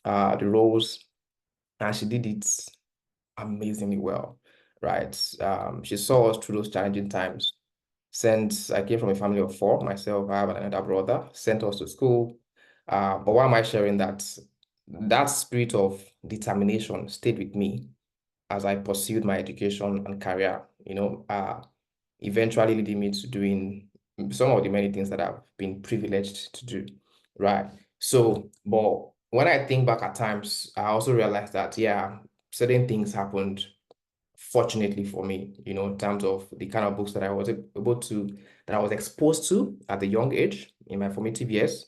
the roles, and she did it amazingly well, right? She saw us through those challenging times. Since I came from a family of four, myself, I have another brother, sent us to school. But why am I sharing that? That spirit of determination stayed with me as I pursued my education and career, eventually leading me to doing some of the many things that I've been privileged to do, right? So, but when I think back at times, I also realized that, yeah, certain things happened, fortunately for me, in terms of the kind of books that I was exposed to at a young age in my formative years,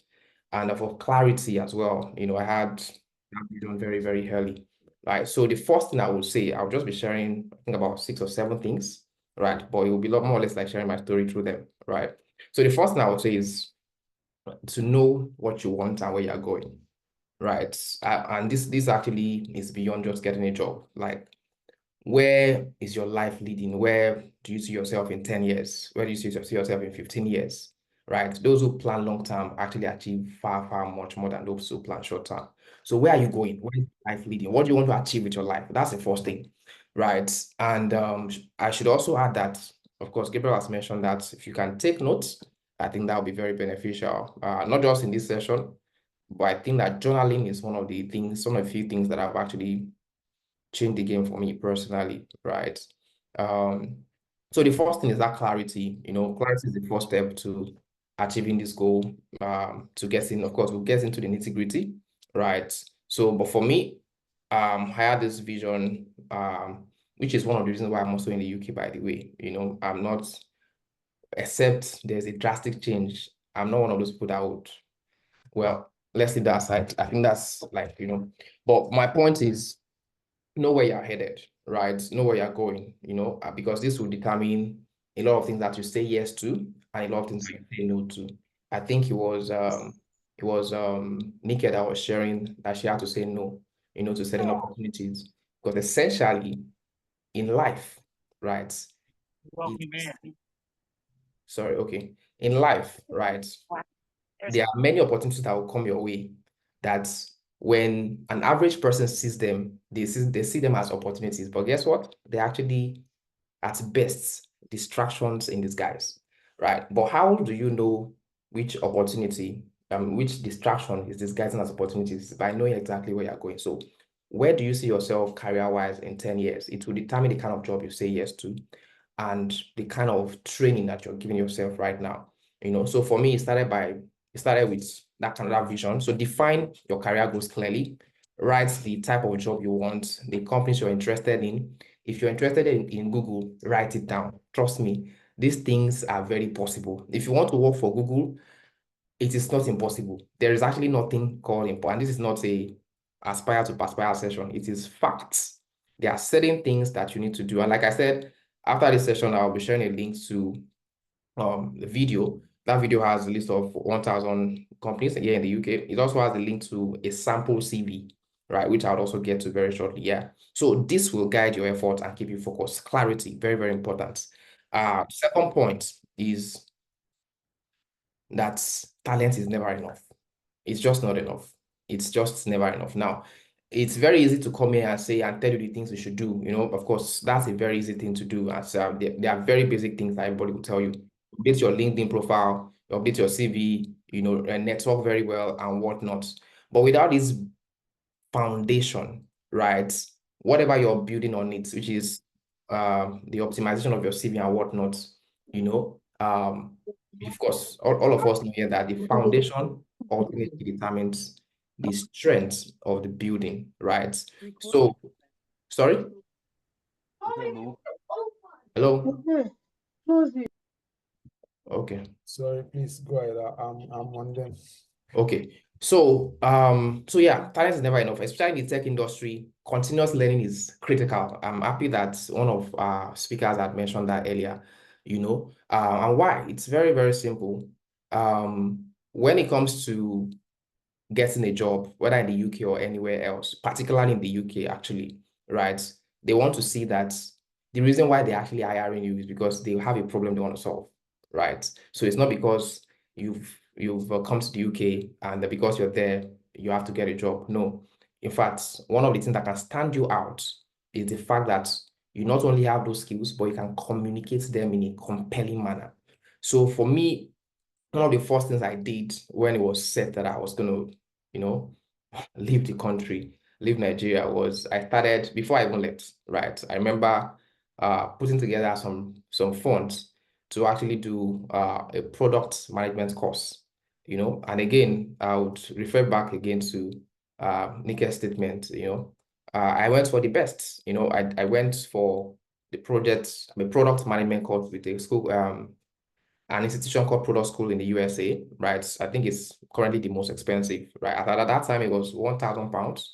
and for clarity as well. I had that vision very, very early. Right. So the first thing I would say, I'll just be sharing, I think about 6 or 7 things, right? But it will be a lot more or less like sharing my story through them, right? So the first thing I would say is to know what you want and where you're going, right? And this actually is beyond just getting a job. Like, where is your life leading? Where do you see yourself in 10 years? Where do you see yourself in 15 years? Right? Those who plan long term actually achieve far, far much more than those who plan short term. So where are you going? Where is life leading? What do you want to achieve with your life? That's the first thing, right? And I should also add that, of course, Gabriel has mentioned that if you can take notes, I think that would be very beneficial, not just in this session, but I think that journaling is one of the few things that I've actually changed the game for me personally, right? So the first thing is that clarity. Clarity is the first step to achieving this goal. Of course, we'll get into the nitty-gritty, right? So, but for me, I had this vision, which is one of the reasons why I'm also in the UK, by the way. I'm not, except there's a drastic change, I'm not one of those people that would, well, let's leave that aside. I think that's like, but my point is, know where you're headed, right? Know where you're going, because this will determine a lot of things that you say yes to and a lot of things that you say no to. I think it was Nikki that was sharing that she had to say no, to certain opportunities. Because essentially in life, right? Sorry, okay. In life, right? there are many opportunities that will come your way that when an average person sees them, they see them as opportunities. But guess what? They're actually, at best, distractions in disguise, right? But how do you know which opportunity, which distraction is disguising as opportunities? By knowing exactly where you're going. So where do you see yourself career-wise in 10 years? It will determine the kind of job you say yes to and the kind of training that you're giving yourself right now. So for me, it started with that vision. So define your career goals clearly, write the type of job you want, the companies you're interested in. If you're interested in Google, write it down. Trust me, these things are very possible. If you want to work for Google, it is not impossible. There is actually nothing called impossible. And this is not a aspire to perspire session. It is facts. There are certain things that you need to do. And like I said, after this session, I'll be sharing a link to the video. That video has a list of 1,000 companies here in the UK. It also has a link to a sample CV, right, which I'll also get to very shortly. Yeah. So this will guide your efforts and keep you focused. Clarity, very, very important. Second point is that talent is never enough. It's just not enough. It's just never enough. Now, it's very easy to come here and say and tell you the things you should do. Of course, that's a very easy thing to do. As there are very basic things that everybody will tell you. Update your LinkedIn profile, update your CV, and network very well and whatnot. But without this foundation, right, whatever you're building on it, which is the optimization of your CV and whatnot, of course, all of us know here that the foundation ultimately determines the strength of the building, right? So, sorry? Hello? Okay. Sorry, please go ahead. I'm on them. Okay. So yeah, talent is never enough, especially in the tech industry. Continuous learning is critical. I'm happy that one of our speakers had mentioned that earlier, and why? It's very, very simple. When it comes to getting a job, whether in the UK or anywhere else, particularly in the UK, actually, right? They want to see that the reason why they're actually hiring you is because they have a problem they want to solve, right? So it's not because you've come to the UK and because you're there, you have to get a job. No. In fact, one of the things that can stand you out is the fact that you not only have those skills, but you can communicate them in a compelling manner. So for me, one of the first things I did when it was set that I was going to, leave the country, leave Nigeria, was I started, before I even left, right? I remember putting together some funds to actually do a product management course, and again, I would refer back again to Nike's statement, I went for the best, I went for the product management course with a school, an institution called Product School in the USA, right? I think it's currently the most expensive, right? At that time, it was £1,000.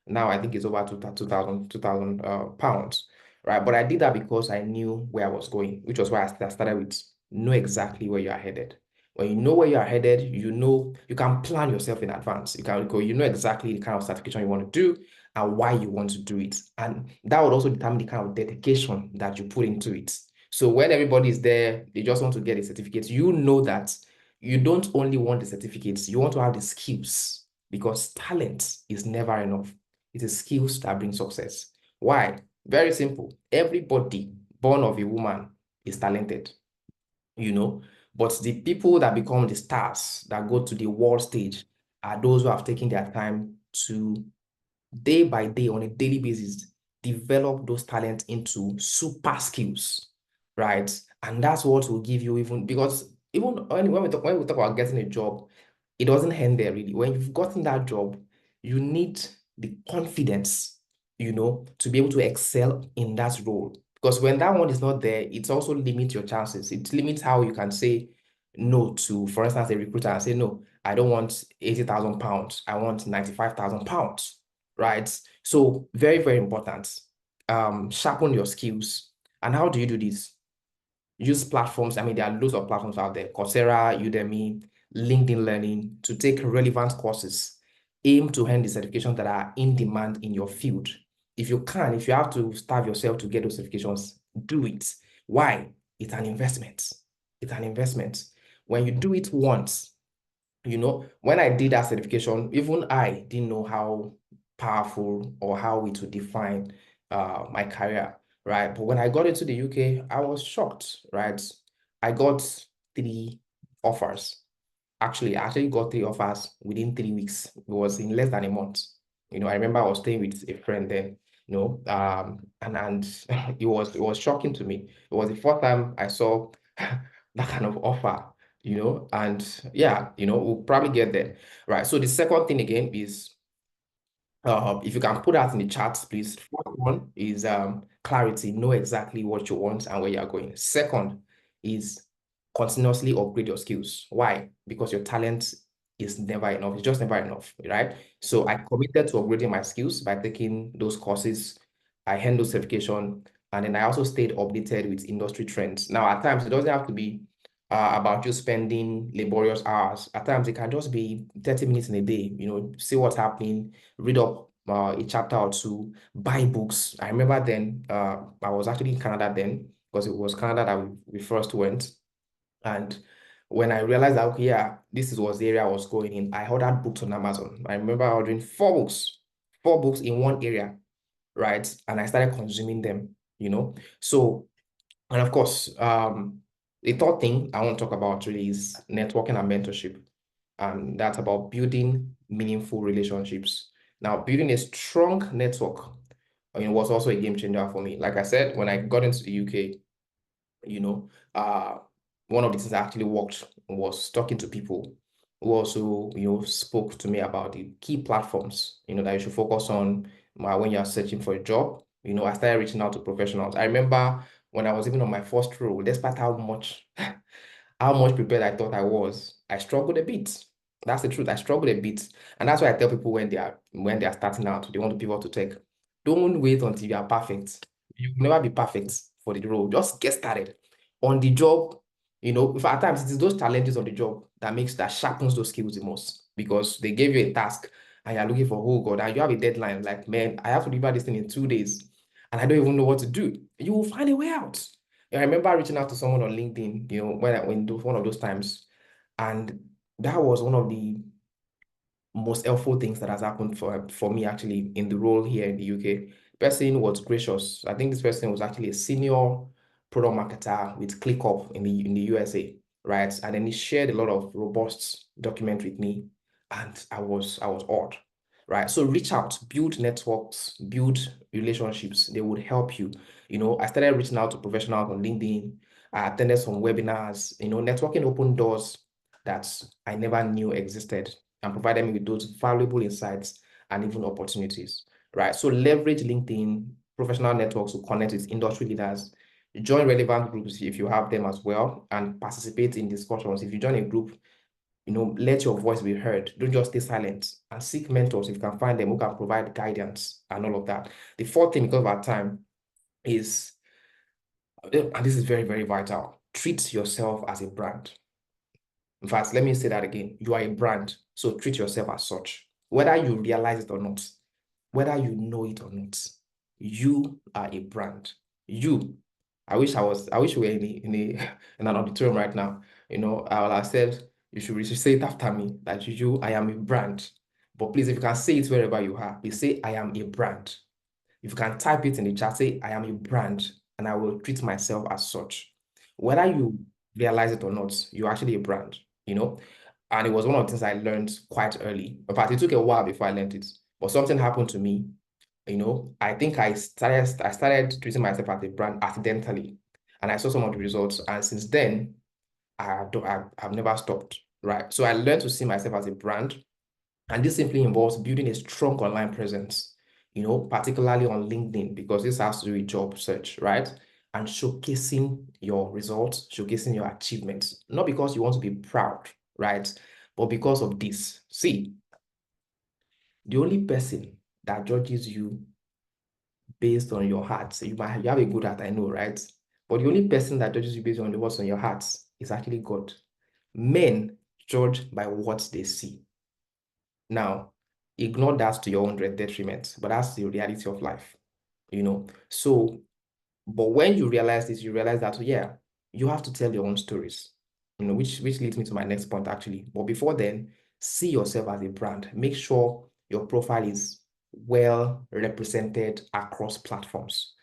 Now I think it's over 2,000 pounds, right? But I did that because I knew where I was going, which was why I started with know exactly where you are headed. When you know where you are headed, you can plan yourself in advance. You know exactly the kind of certification you want to do and why you want to do it. And that would also determine the kind of dedication that you put into it. So when everybody is there, they just want to get a certificate. You know that you don't only want the certificates, you want to have the skills, because talent is never enough. It is skills that bring success. Why? Very simple. Everybody born of a woman is talented, but the people that become the stars, that go to the world stage, are those who have taken their time to, day by day, on a daily basis, develop those talents into super skills, right? And that's what will give you, because even when we talk about getting a job, it doesn't end there really. When you've gotten that job, you need the confidence, to be able to excel in that role. Because when that one is not there, it also limits your chances. It limits how you can say no to, for instance, a recruiter and say, no, I don't want 80,000 pounds. I want 95,000 pounds, right? So very, very important. Sharpen your skills. And how do you do this? Use platforms. I mean, there are loads of platforms out there: Coursera, Udemy, LinkedIn Learning, to take relevant courses. Aim to earn the certifications that are in demand in your field. If you have to starve yourself to get those certifications, do it. Why? It's an investment. It's an investment. When you do it once, you know, when I did that certification, even I didn't know how powerful or how it would define my career, right? But when I got into the UK, I was shocked, right? I got 3 offers. Actually, I actually got 3 offers within 3 weeks. It was in less than a month. You know, I remember I was staying with a friend then, you know, and it was shocking to me. It was the first time I saw that kind of offer, you know, and yeah, you know, we'll probably get there, right? So the second thing again is, if you can put that in the chat, please. First one is clarity, know exactly what you want and where you're going. Second is continuously upgrade your skills. Why? Because your talent is never enough. It's just never enough, right? So I committed to upgrading my skills by taking those courses. I handled certification, and then I also stayed updated with industry trends. Now, at times, it doesn't have to be about you spending laborious hours. At times, it can just be 30 minutes in a day, you know, see what's happening, read up a chapter or two, buy books. I remember then, I was actually in Canada then, because it was Canada that we first went. And when I realized that, okay, yeah, was the area I was going in, I ordered books on Amazon. I remember ordering 4 books in one area, right? And I started consuming them, you know. So, and of course, the third thing I want to talk about really is networking and mentorship. And that's about building meaningful relationships. Now, building a strong network, I mean, was also a game changer for me. Like I said, when I got into the UK, you know, one of the things I actually worked was talking to people who also, you know, spoke to me about the key platforms, you know, that you should focus on when you're searching for a job. You know, I started reaching out to professionals. I remember when I was even on my first role, despite how much prepared I thought I was, I struggled a bit. That's the truth. I struggled a bit. And that's why I tell people when they are starting out, they want to pivot to tech. Don't wait until you are perfect. You will never be perfect for the role. Just get started. On the job, you know, if at times it is those challenges on the job that sharpens those skills the most, because they gave you a task and you're looking for, oh God, and you have a deadline. Like, man, I have to deliver this thing in 2 days and I don't even know what to do. You will find a way out. I remember reaching out to someone on LinkedIn, you know, when one of those times, and that was one of the most helpful things that has happened for me actually in the role here in the UK. Person was gracious. I think this person was actually a senior product marketer with ClickUp in the USA, right? And then he shared a lot of robust document with me, and I was awed, right? So reach out, build networks, build relationships. They would help you. You know, I started reaching out to professionals on LinkedIn. I attended some webinars. You know, networking opened doors that I never knew existed and provided me with those valuable insights and even opportunities, right? So leverage LinkedIn, professional networks to connect with industry leaders, join relevant groups if you have them as well, and participate in discussions. If you join a group, you know, let your voice be heard. Don't just stay silent, and seek mentors if you can find them who can provide guidance and all of that. The fourth thing, because of our time, is, and this is very, very vital, treat yourself as a brand. In fact, let me say that again. You are a brand, so treat yourself as such. Whether you realize it or not, whether you know it or not, you are a brand. You. I wish we were in an auditorium right now. You know, I would have said you should say it after me, that I am a brand. But please, if you can say it wherever you are, please say I am a brand. If you can type it in the chat, say I am a brand, and I will treat myself as such. Whether you realize it or not, you're actually a brand, you know? And it was one of the things I learned quite early. In fact, it took a while before I learned it. But something happened to me, you know. I think I started treating myself as a brand accidentally. And I saw some of the results. And since then, I've never stopped, right? So I learned to see myself as a brand. And this simply involves building a strong online presence, you know, particularly on LinkedIn, because this has to do with job search, right? And showcasing your results, showcasing your achievements, not because you want to be proud, right? But because of this. See, the only person that judges you based on your heart, you have a good heart, I know, right? But the only person that judges you based on what's on your heart is actually God. Men judge by what they see. Now, ignore that to your own detriment, but that's the reality of life, you know. So, but when you realize this, you realize that, yeah, you have to tell your own stories. which leads me to my next point actually. But before then, see yourself as a brand. Make sure your profile is well represented across platforms.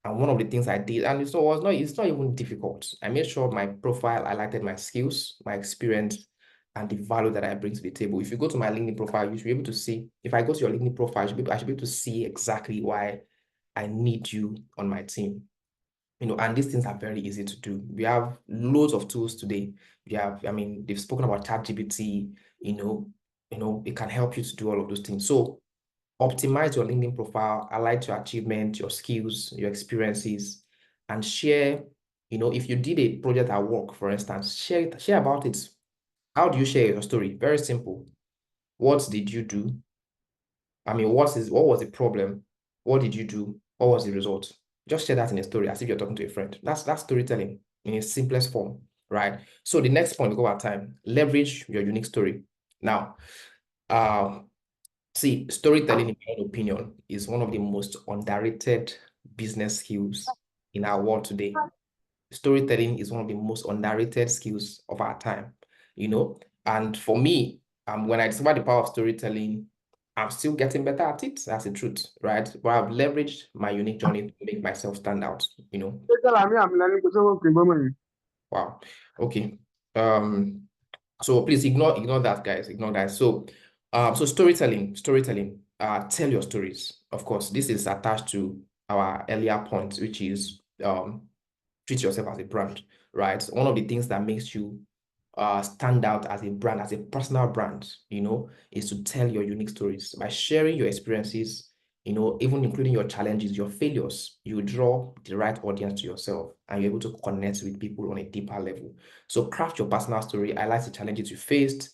And one of the things I did, and it's not even difficult. I made sure my profile highlighted my skills, my experience, and the value that I bring to the table. If you go to my LinkedIn profile, you should be able to see, if I go to your LinkedIn profile, I should be able to see exactly why I need you on my team. And these things are very easy to do. We have loads of tools today. They've spoken about ChatGPT, it can help you to do all of those things. So optimize your LinkedIn profile, highlight your achievements, your skills, your experiences, and share, if you did a project at work, for instance, share about it. How do you share your story? Very simple. What did you do? What was the problem? What did you do? What was the result? Just share that in a story as if you're talking to a friend. That's storytelling in its simplest form, right? So the next point, we go our time, leverage your unique story. Now, see, storytelling, in my own opinion, is one of the most underrated business skills in our world today. Storytelling is one of the most underrated skills of our time, and for me, when I discovered the power of storytelling, I'm still getting better at it. That's the truth, right? But I've leveraged my unique journey to make myself stand out, Wow. Okay. So please ignore that, guys. Ignore that. So storytelling. Tell your stories. Of course, this is attached to our earlier point, which is treat yourself as a brand, right? One of the things that makes you stand out as a brand, as a personal brand, is to tell your unique stories. By sharing your experiences, even including your challenges, your failures, you draw the right audience to yourself and you're able to connect with people on a deeper level. So craft your personal story, highlight the challenges you faced,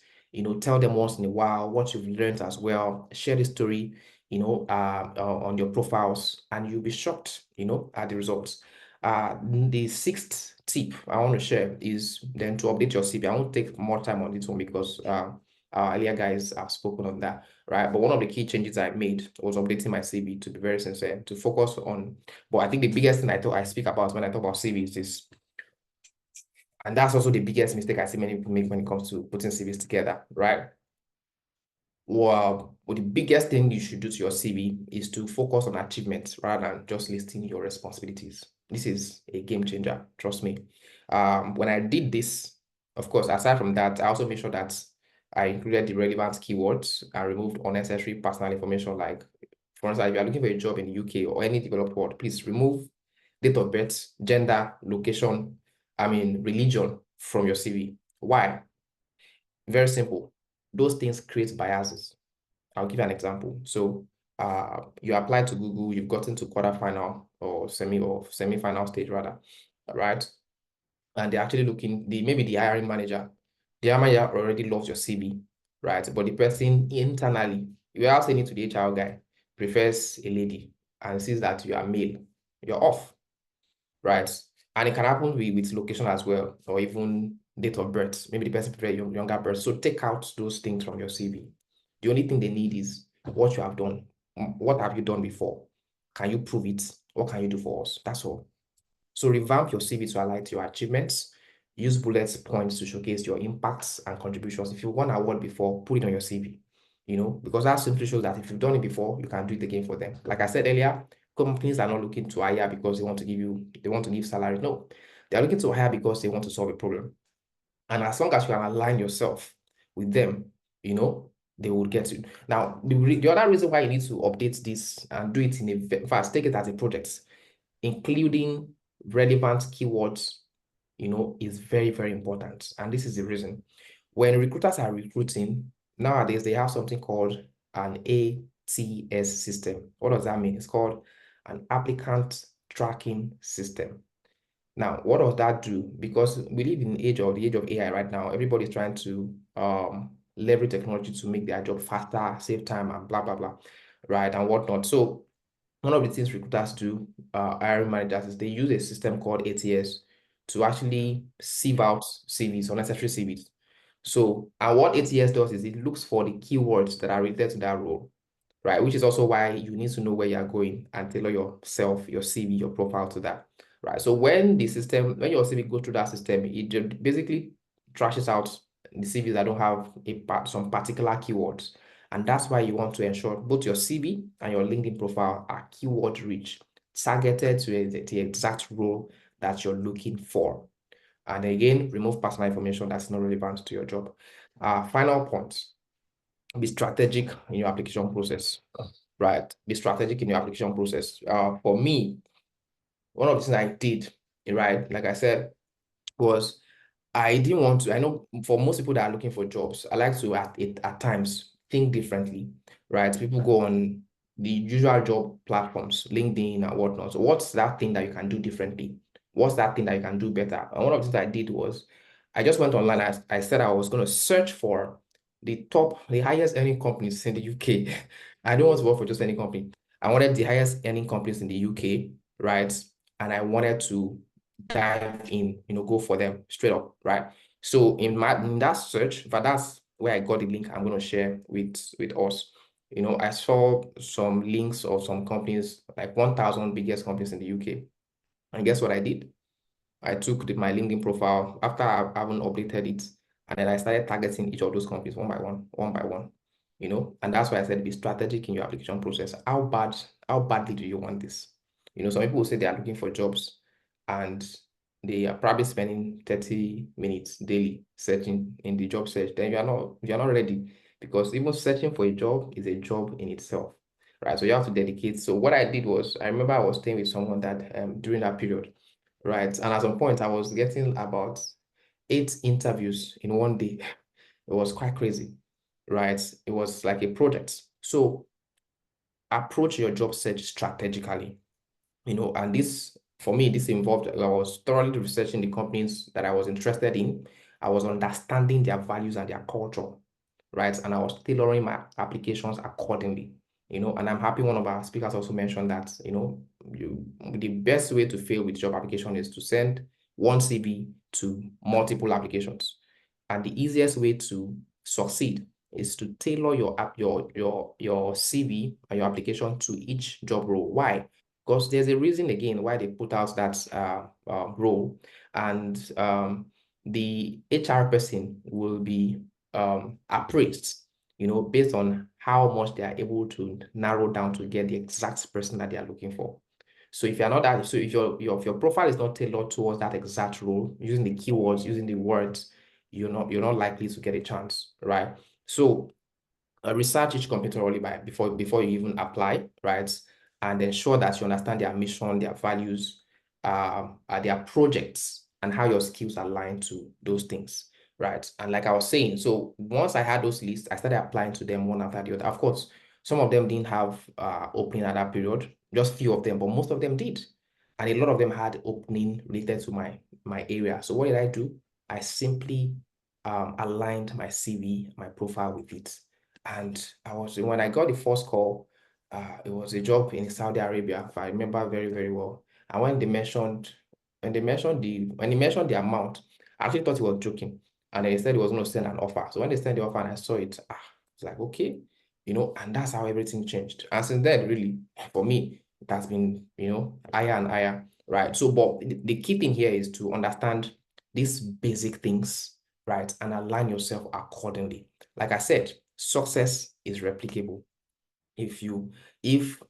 tell them once in a while what you've learned as well. Share the story, on your profiles, and you'll be shocked, at the results. The sixth tip I want to share is then to update your CV. I won't take more time on this one because our earlier guys have spoken on that, right? But one of the key changes I made was updating my CV, to be very sincere, to focus on. But I think the biggest thing I speak about when I talk about CVs is, and that's also the biggest mistake I see many people make when it comes to putting CVs together, right? Well, the biggest thing you should do to your CV is to focus on achievements rather than just listing your responsibilities. This is a game changer, trust me. When I did this, of course, aside from that, I also made sure that I included the relevant keywords. I removed unnecessary personal information, like, for instance, if you are looking for a job in the UK or any developed world, please remove date of birth, gender, location, religion from your CV. Why? Very simple. Those things create biases. I'll give you an example. So you applied to Google, you've gotten to quarterfinal or semi-final stage rather, right? And they're actually looking, maybe the hiring manager already loves your CV, right? But the person internally, you are sending to the HR guy, prefers a lady and sees that you are male, you're off, right? And it can happen with location as well, or even date of birth. Maybe the person prefers younger birth. So take out those things from your CV. The only thing they need is what you have done. What have you done before? Can you prove it? What can you do for us? That's all. So revamp your CV to highlight your achievements. Use bullet points to showcase your impacts and contributions. If you won an award before, put it on your CV, because that simply shows that if you've done it before, you can do it again for them. Like I said earlier, companies are not looking to hire because they want to give salary. No, they're looking to hire because they want to solve a problem. And as long as you can align yourself with them, they will get you. Now, the other reason why you need to update this and do it in fast, take it as a project, including relevant keywords, is very, very important. And this is the reason. When recruiters are recruiting, nowadays they have something called an ATS system. What does that mean? It's called an applicant tracking system. Now, what does that do? Because we live in the age of AI right now. Everybody's trying to leverage technology to make their job faster, save time, and blah, blah, blah, right, and whatnot. So one of the things recruiters do, hiring managers, is they use a system called ATS to actually sieve out CVs, unnecessary CVs. So, and what ATS does is it looks for the keywords that are related to that role, right? Which is also why you need to know where you're going and tailor yourself, your CV, your profile to that, right? So when your CV goes through that system, it basically trashes out the CVs that don't have some particular keywords. And that's why you want to ensure both your CV and your LinkedIn profile are keyword rich, targeted to the exact role that you're looking for. And again, remove personal information that's not relevant to your job. Final point, be strategic in your application process, right? Be strategic in your application process. For me, one of the things I did, right, like I said, was I didn't want to. I know for most people that are looking for jobs, I like to at times think differently, right? People go on the usual job platforms, LinkedIn and whatnot. So what's that thing that you can do differently? What's that thing that you can do better? And one of the things I did was I just went online. I said I was going to search for the highest earning companies in the UK. I don't want to work for just any company. I wanted the highest earning companies in the UK, right? And I wanted to dive in, go for them straight up, right? So in that search, but that's where I got the link I'm going to share with us. I saw some links of some companies, like 1,000 biggest companies in the UK. And guess what I did? I took my LinkedIn profile after I haven't updated it, and then I started targeting each of those companies one by one, and that's why I said be strategic in your application process. How badly do you want this? Some people will say they are looking for jobs and they are probably spending 30 minutes daily searching in the job search. Then you're not ready, because even searching for a job is a job in itself, right? So you have to dedicate. So what I did was, I remember I was staying with someone that during that period, right? And at some point, I was getting about 8 interviews in one day. It was quite crazy, right? It was like a project. So approach your job search strategically, and this, for me, this involved, I was thoroughly researching the companies that I was interested in. I was understanding their values and their culture, right? And I was tailoring my applications accordingly. And I'm happy one of our speakers also mentioned that, the best way to fail with job application is to send one CV to multiple applications. And the easiest way to succeed is to tailor your CV and your application to each job role. Why? Because there's a reason, again, why they put out that role, and the HR person will be appraised, based on how much they are able to narrow down to get the exact person that they are looking for. So if you're not that, so if your profile is not tailored towards that exact role, using the keywords, using the words, you're not likely to get a chance, right? So research each company thoroughly before you even apply, right? And ensure that you understand their mission, their values, their projects, and how your skills align to those things, right? And like I was saying, so once I had those lists, I started applying to them one after the other. Of course, some of them didn't have opening at that period, just few of them, but most of them did. And a lot of them had opening related to my area. So what did I do? I simply aligned my CV, my profile with it. And when I got the first call, it was a job in Saudi Arabia, if I remember very, very well. And when he mentioned the amount, I actually thought he was joking. And then he said he was going to send an offer. So when they sent the offer and I saw it, it's like, okay, and that's how everything changed. And since then, really, for me, it has been, higher and higher, right? So, but the key thing here is to understand these basic things, right? And align yourself accordingly. Like I said, success is replicable. If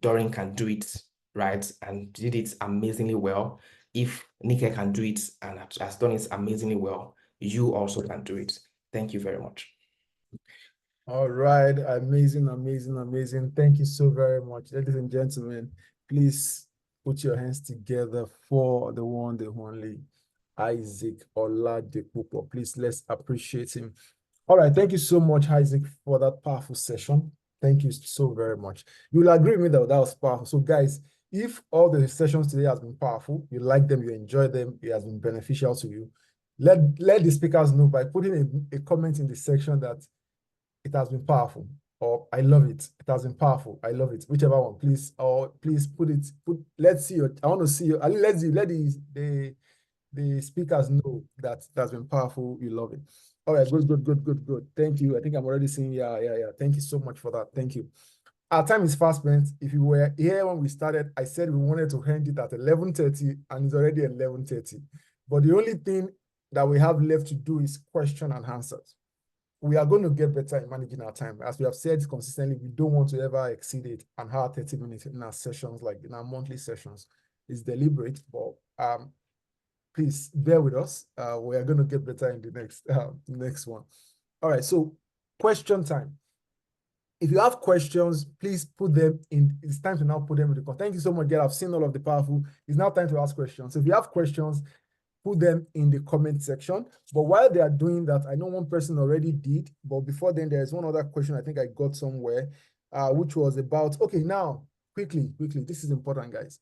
Doreen can do it, right, and did it amazingly well, if Nike can do it and has done it amazingly well, you also can do it. Thank you very much. All right, amazing, amazing, amazing. Thank you so very much. Ladies and gentlemen, please put your hands together for the one, the only Isaac Oladipupo. Please, let's appreciate him. All right, thank you so much, Isaac, for that powerful session. Thank you so very much. You will agree with me that was powerful. So guys, if all the sessions today has been powerful, you like them, you enjoy them, it has been beneficial to you, let the speakers know by putting a comment in the section that it has been powerful, or I love it. It has been powerful. I love it. Whichever one, please, or please let's see your, I want to see you. Let the speakers know that that's been powerful. You love it. All right, good. Thank you. I think I'm already seeing, yeah. Thank you so much for that. Thank you. Our time is fast spent. If you were here when we started, I said we wanted to end it at 11:30, and it's already 11:30. But the only thing that we have left to do is question and answers. We are going to get better in managing our time. As we have said consistently, we don't want to ever exceed it and have 30 minutes in our sessions, like in our monthly sessions. It's deliberate, but please bear with us. We are going to get better in the next one. All right, so question time. If you have questions, please put them in. It's time to now put them in the comment. Thank you so much, Gail. I've seen all of the powerful. It's now time to ask questions. So if you have questions, put them in the comment section. But while they are doing that, I know one person already did, but before then, there's one other question I think I got somewhere, which was about, okay, now, quickly, this is important, guys.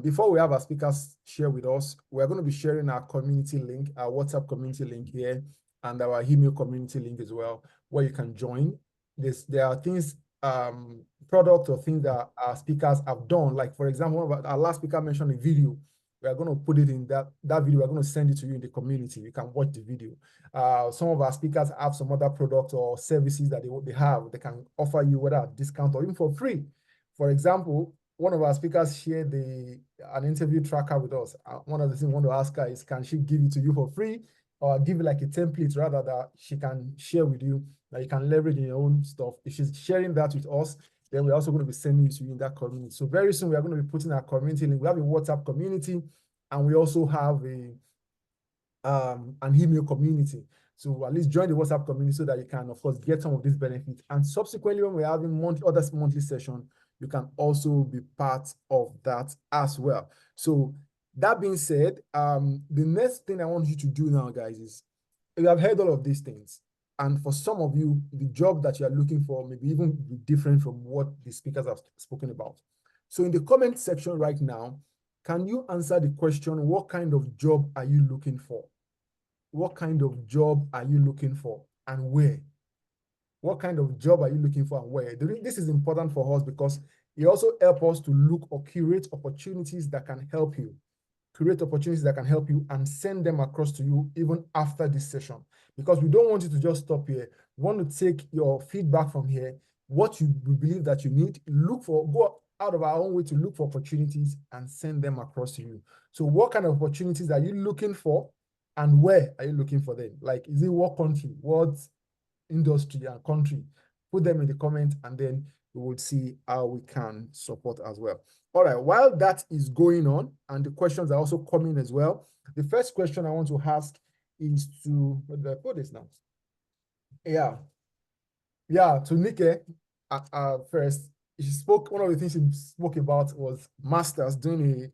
Before we have our speakers share with us, we're going to be sharing our community link, our WhatsApp community link here, and our email community link as well, where you can join. There are things, products or things that our speakers have done. Like, for example, our last speaker mentioned a video. We are going to put it in that video. We're going to send it to you in the community. You can watch the video. Some of our speakers have some other products or services that they have. They can offer you whether a discount or even for free. For example, one of our speakers shared an interview tracker with us. One of the things we want to ask her is, can she give it to you for free, or give you like a template rather that she can share with you that you can leverage in your own stuff? If she's sharing that with us, then we're also going to be sending it to you in that community. So very soon we are going to be putting our community link. We have a WhatsApp community, and we also have an email community. So at least join the WhatsApp community so that you can, of course, get some of these benefits. And subsequently, when we're having other monthly session, you can also be part of that as well. So that being said, the next thing I want you to do now, guys, is you have heard all of these things. And for some of you, the job that you are looking for maybe even be different from what the speakers have spoken about. So in the comment section right now, can you answer the question, what kind of job are you looking for? What kind of job are you looking for and where? What kind of job are you looking for and where? This is important for us because it also helps us to look or curate opportunities that can help you. Create opportunities that can help you and send them across to you even after this session. Because we don't want you to just stop here. We want to take your feedback from here, what you believe that you need, go out of our own way to look for opportunities and send them across to you. So what kind of opportunities are you looking for and where are you looking for them? Like, is it what country, what industry and country? Put them in the comment and then we will see how we can support as well. All right, while that is going on and the questions are also coming as well, the first question I want to ask is to, where did I put this now? Yeah, to Nike first. She spoke, one of the things she spoke about was masters doing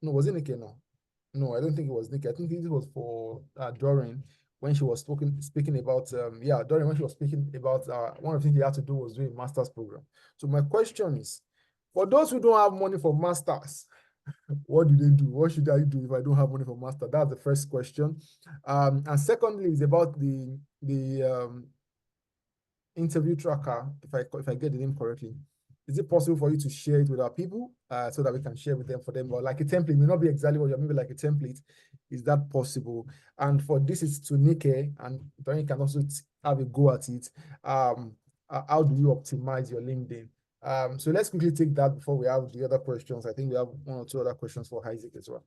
no, was it Nike? No, I don't think it was Nike. I think it was for Doreen when she was speaking about, Doreen, when she was speaking about one of the things you had to do was doing a master's program. So my question is, for those who don't have money for masters, what do they do? What should I do if I don't have money for master? That's the first question. And secondly, is about the interview tracker, if I get the name correctly. Is it possible for you to share it with our people so that we can share with them for them? Or like a template, it may not be exactly what you're, maybe like a template. Is that possible? And for this is to Nike, and Doreen can also have a go at it. How do you optimize your LinkedIn? So let's quickly take that before we have the other questions. I think we have one or two other questions for Isaac as well.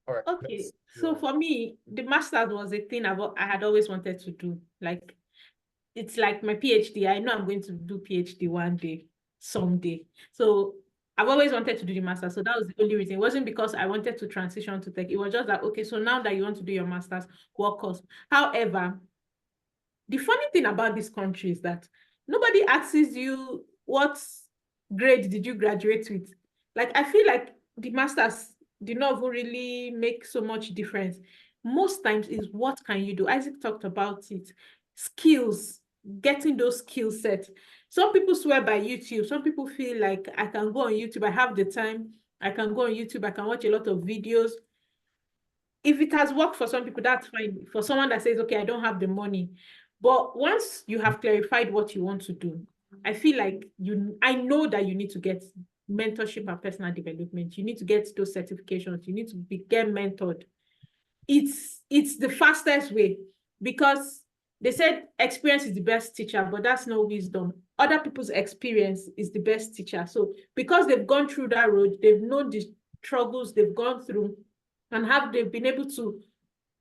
All right. Okay. So for me, the master's was a thing I had always wanted to do. Like, it's like my PhD. I know I'm going to do PhD one day, someday. So I've always wanted to do the master's. So that was the only reason. It wasn't because I wanted to transition to tech. It was just that, okay, so now that you want to do your master's, what course? However, the funny thing about this country is that nobody asks you what grade did you graduate with. Like, I feel like the master's did not really make so much difference. Most times is what can you do? Isaac talked about it. Skills, getting those skill sets. Some people swear by YouTube. Some people feel like I can go on YouTube. I have the time. I can go on YouTube. I can watch a lot of videos. If it has worked for some people, that's fine. For someone that says, okay, I don't have the money. But once you have clarified what you want to do, I feel like I know that you need to get mentorship and personal development. You need to get those certifications. You need to get mentored. It's the fastest way, because they said experience is the best teacher, but that's no wisdom. Other people's experience is the best teacher. So because they've gone through that road, they've known the struggles they've gone through, and they've been able to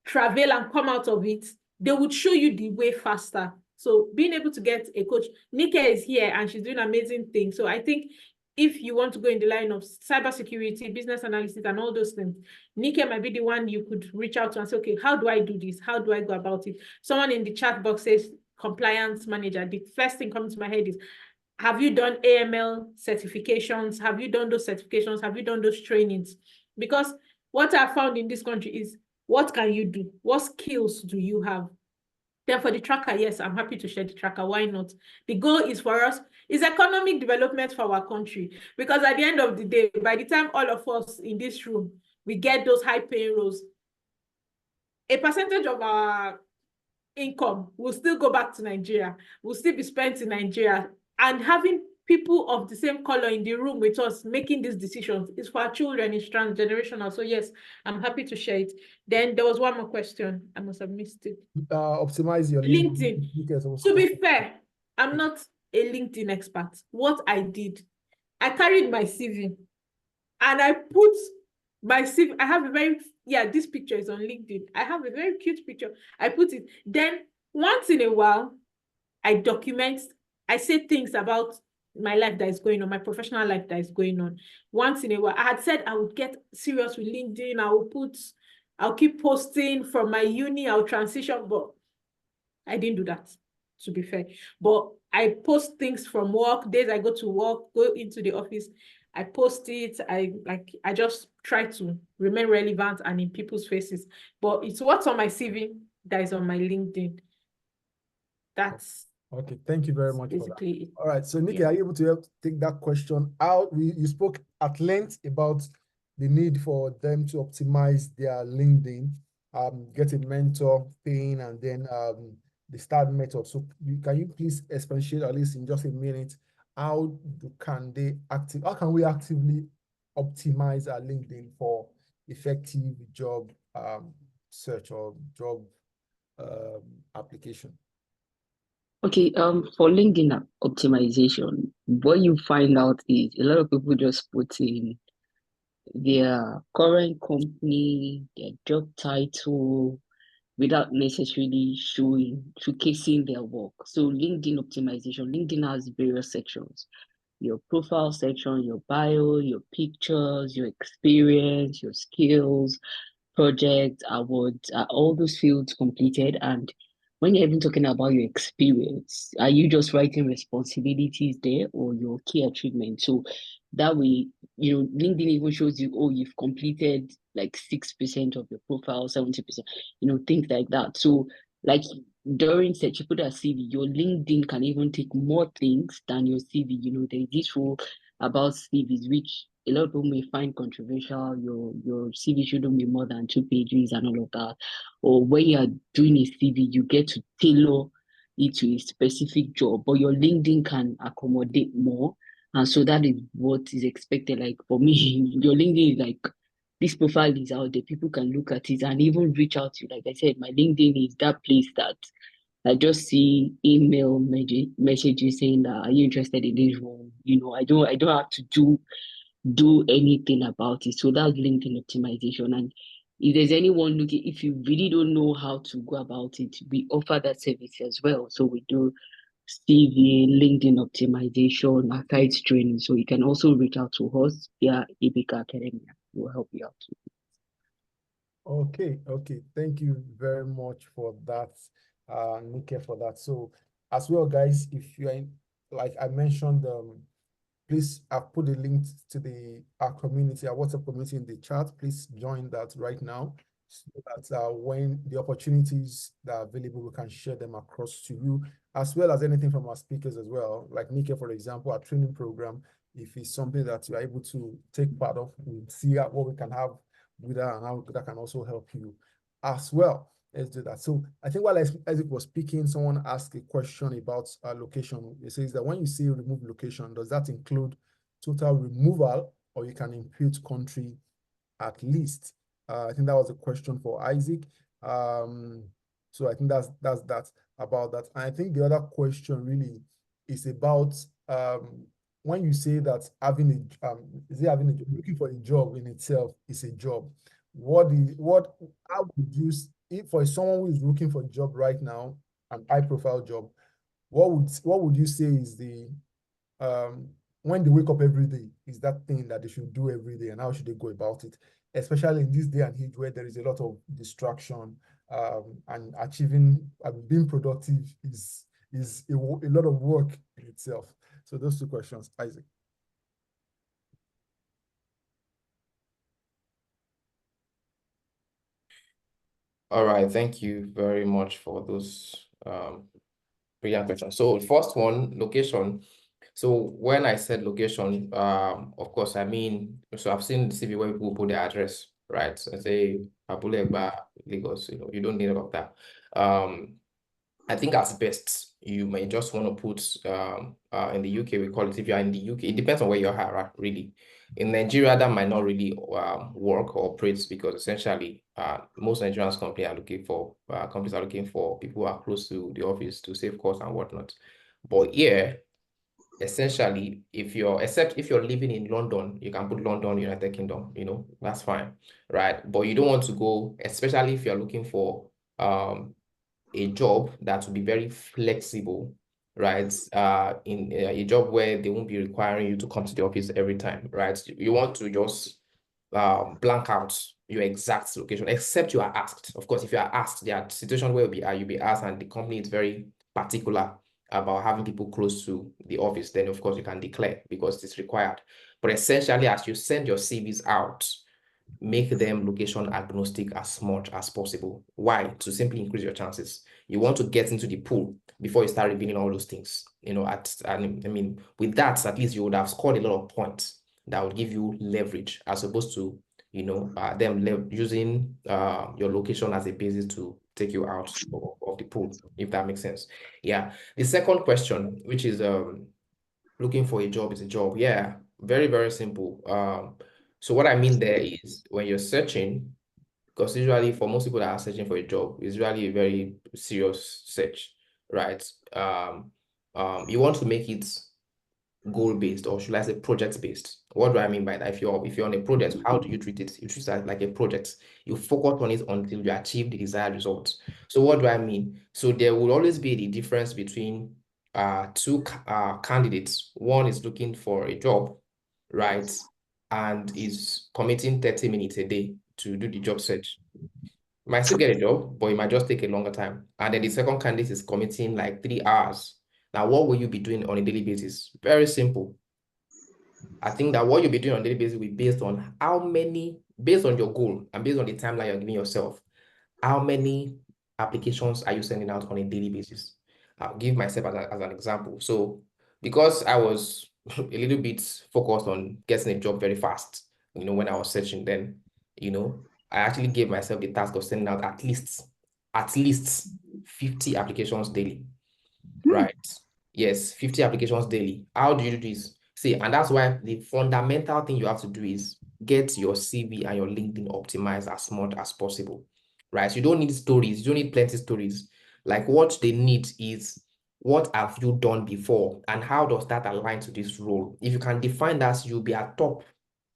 travail and come out of it, they would show you the way faster. So being able to get a coach, Nika is here and she's doing amazing things. So I think if you want to go in the line of cybersecurity, business analysis, and all those things, Nika might be the one you could reach out to and say, okay, how do I do this? How do I go about it? Someone in the chat box says compliance manager. The first thing coming to my head is, have you done AML certifications? Have you done those certifications? Have you done those trainings? Because what I found in this country is, what can you do? What skills do you have? Then for the tracker, yes, I'm happy to share the tracker. Why not? The goal is for us, is economic development for our country. Because at the end of the day, by the time all of us in this room, we get those high paying roles, a percentage of our income will still go back to Nigeria, will still be spent in Nigeria. And having people of the same color in the room with us making these decisions is for our children, it's transgenerational. So yes, I'm happy to share it. Then there was one more question. I must have missed it. Optimize your LinkedIn. To be fair, I'm not a LinkedIn expert. What I did, I carried my CV and I put my CV. I have a very, this picture is on LinkedIn. I have a very cute picture. I put it. Then once in a while, I document, I say things about my life that is going on, my professional life that is going on. Once in a while, I had said I would get serious with LinkedIn. I'll keep posting from my uni, I'll transition, but I didn't do that, to be fair. But I post things from work, days I go to work, go into the office, I post it. I just try to remain relevant and in people's faces. But it's what's on my CV that is on my LinkedIn. That's okay. Thank you very much for that. it. All right. So Nikki, are you able to help take that question out? You spoke at length about the need for them to optimize their LinkedIn, get a mentor, paying, and then the start method. So can you please expatiate at least in just a minute? How can we actively optimize our LinkedIn for effective job search or job application? Okay, for LinkedIn optimization, what you find out is a lot of people just put in their current company, their job title, without necessarily showcasing their work. So LinkedIn optimization, LinkedIn has various sections. Your profile section, your bio, your pictures, your experience, your skills, projects, awards, are all those fields completed? And when you're even talking about your experience, are you just writing responsibilities there or your key achievements? So that way, LinkedIn even shows you, oh, you've completed like 6% of your profile, 70%, things like that. So like Doreen said, she put her CV, your LinkedIn can even take more things than your CV. There's this rule about CVs, which a lot of people may find controversial. Your CV shouldn't be more than 2 pages and all of that. Or when you are doing a CV, you get to tailor it to a specific job, but your LinkedIn can accommodate more. And so that is what is expected. Like for me, your LinkedIn is like, this profile is out there. People can look at it and even reach out to you. Like I said, my LinkedIn is that place that I just see email messages saying that, are you interested in this role? I don't have to do anything about it. So that's LinkedIn optimization. And if there's anyone looking, if you really don't know how to go about it, we offer that service as well. So we do CV, LinkedIn optimization, archives training. So you can also reach out to us via Ibica Academia. We'll help you out. Okay. Thank you very much for that, Nike, for that. So as well, guys, if you're in, like I mentioned, please, I've put a link to our community, our WhatsApp community in the chat. Please join that right now, so that when the opportunities that are available, we can share them across to you, as well as anything from our speakers as well. Like Nike, for example, our training program, if it's something that you are able to take part of, we'll see what we can have with that and how that can also help you as well. Let's do that. So I think while Isaac was speaking, someone asked a question about location. It says that when you say remove location, does that include total removal, or you can impute country at least? I think that was a question for Isaac. So I think that's that about that. And I think the other question really is about when you say that looking for a job in itself is a job. How would you, if for someone who is looking for a job right now, an high-profile job, what would you say is the when they wake up every day, is that thing that they should do every day, and how should they go about it, especially in this day and age where there is a lot of distraction, and being productive is a lot of work in itself. So those two questions, Isaac. All right, thank you very much for those brilliant questions. So first one, location. So when I said location, of course, I mean, so I've seen the CV where people put their address, right? So I say Abule Egba, Lagos, you don't need about that. I think as best, you may just want to put in the UK, we call it, if you're in the UK, it depends on where you are, really. In Nigeria, that might not really work or operate, because essentially most Nigerian companies are looking for people who are close to the office to save costs and whatnot. But here, essentially, except if you're living in London, you can put London, United Kingdom, that's fine, right? But you don't want to go, especially if you're looking for a job that will be very flexible, right? In a job where they won't be requiring you to come to the office every time, right? You want to just blank out your exact location, except you are asked. Of course, if you are asked, there are situations where you'll be asked, and the company is very particular about having people close to the office, then of course you can declare because it's required. But essentially, as you send your CVs out, make them location agnostic as much as possible. Why? To simply increase your chances. You want to get into the pool before you start revealing all those things. I mean, with that, at least you would have scored a lot of points that would give you leverage, as opposed to them using your location as a basis to take you out of the pool, if that makes sense. Yeah. The second question, which is looking for a job is a job. Yeah, very, very simple. So what I mean there is, when you're searching, because usually for most people that are searching for a job, it's really a very serious search, right? You want to make it goal-based, or should I say project-based? What do I mean by that? If you're on a project, how do you treat it? You treat it like a project. You focus on it until you achieve the desired results. So what do I mean? So there will always be the difference between two candidates. One is looking for a job, right? And is committing 30 minutes a day to do the job search. You might still get a job, but it might just take a longer time. And then the second candidate is committing like 3 hours. Now, what will you be doing on a daily basis? Very simple. I think that what you'll be doing on a daily basis will be based on based on your goal and based on the timeline you're giving yourself, how many applications are you sending out on a daily basis? I'll give myself as an example. So because I was a little bit focused on getting a job very fast, when I was searching, then, I actually gave myself the task of sending out at least 50 applications daily, right? Yes, 50 applications daily. How do you do this? See, and that's why the fundamental thing you have to do is get your CV and your LinkedIn optimized as much as possible, right? You don't need stories. You don't need plenty stories. Like, what they need is, what have you done before, and how does that align to this role? If you can define that, you'll be at top,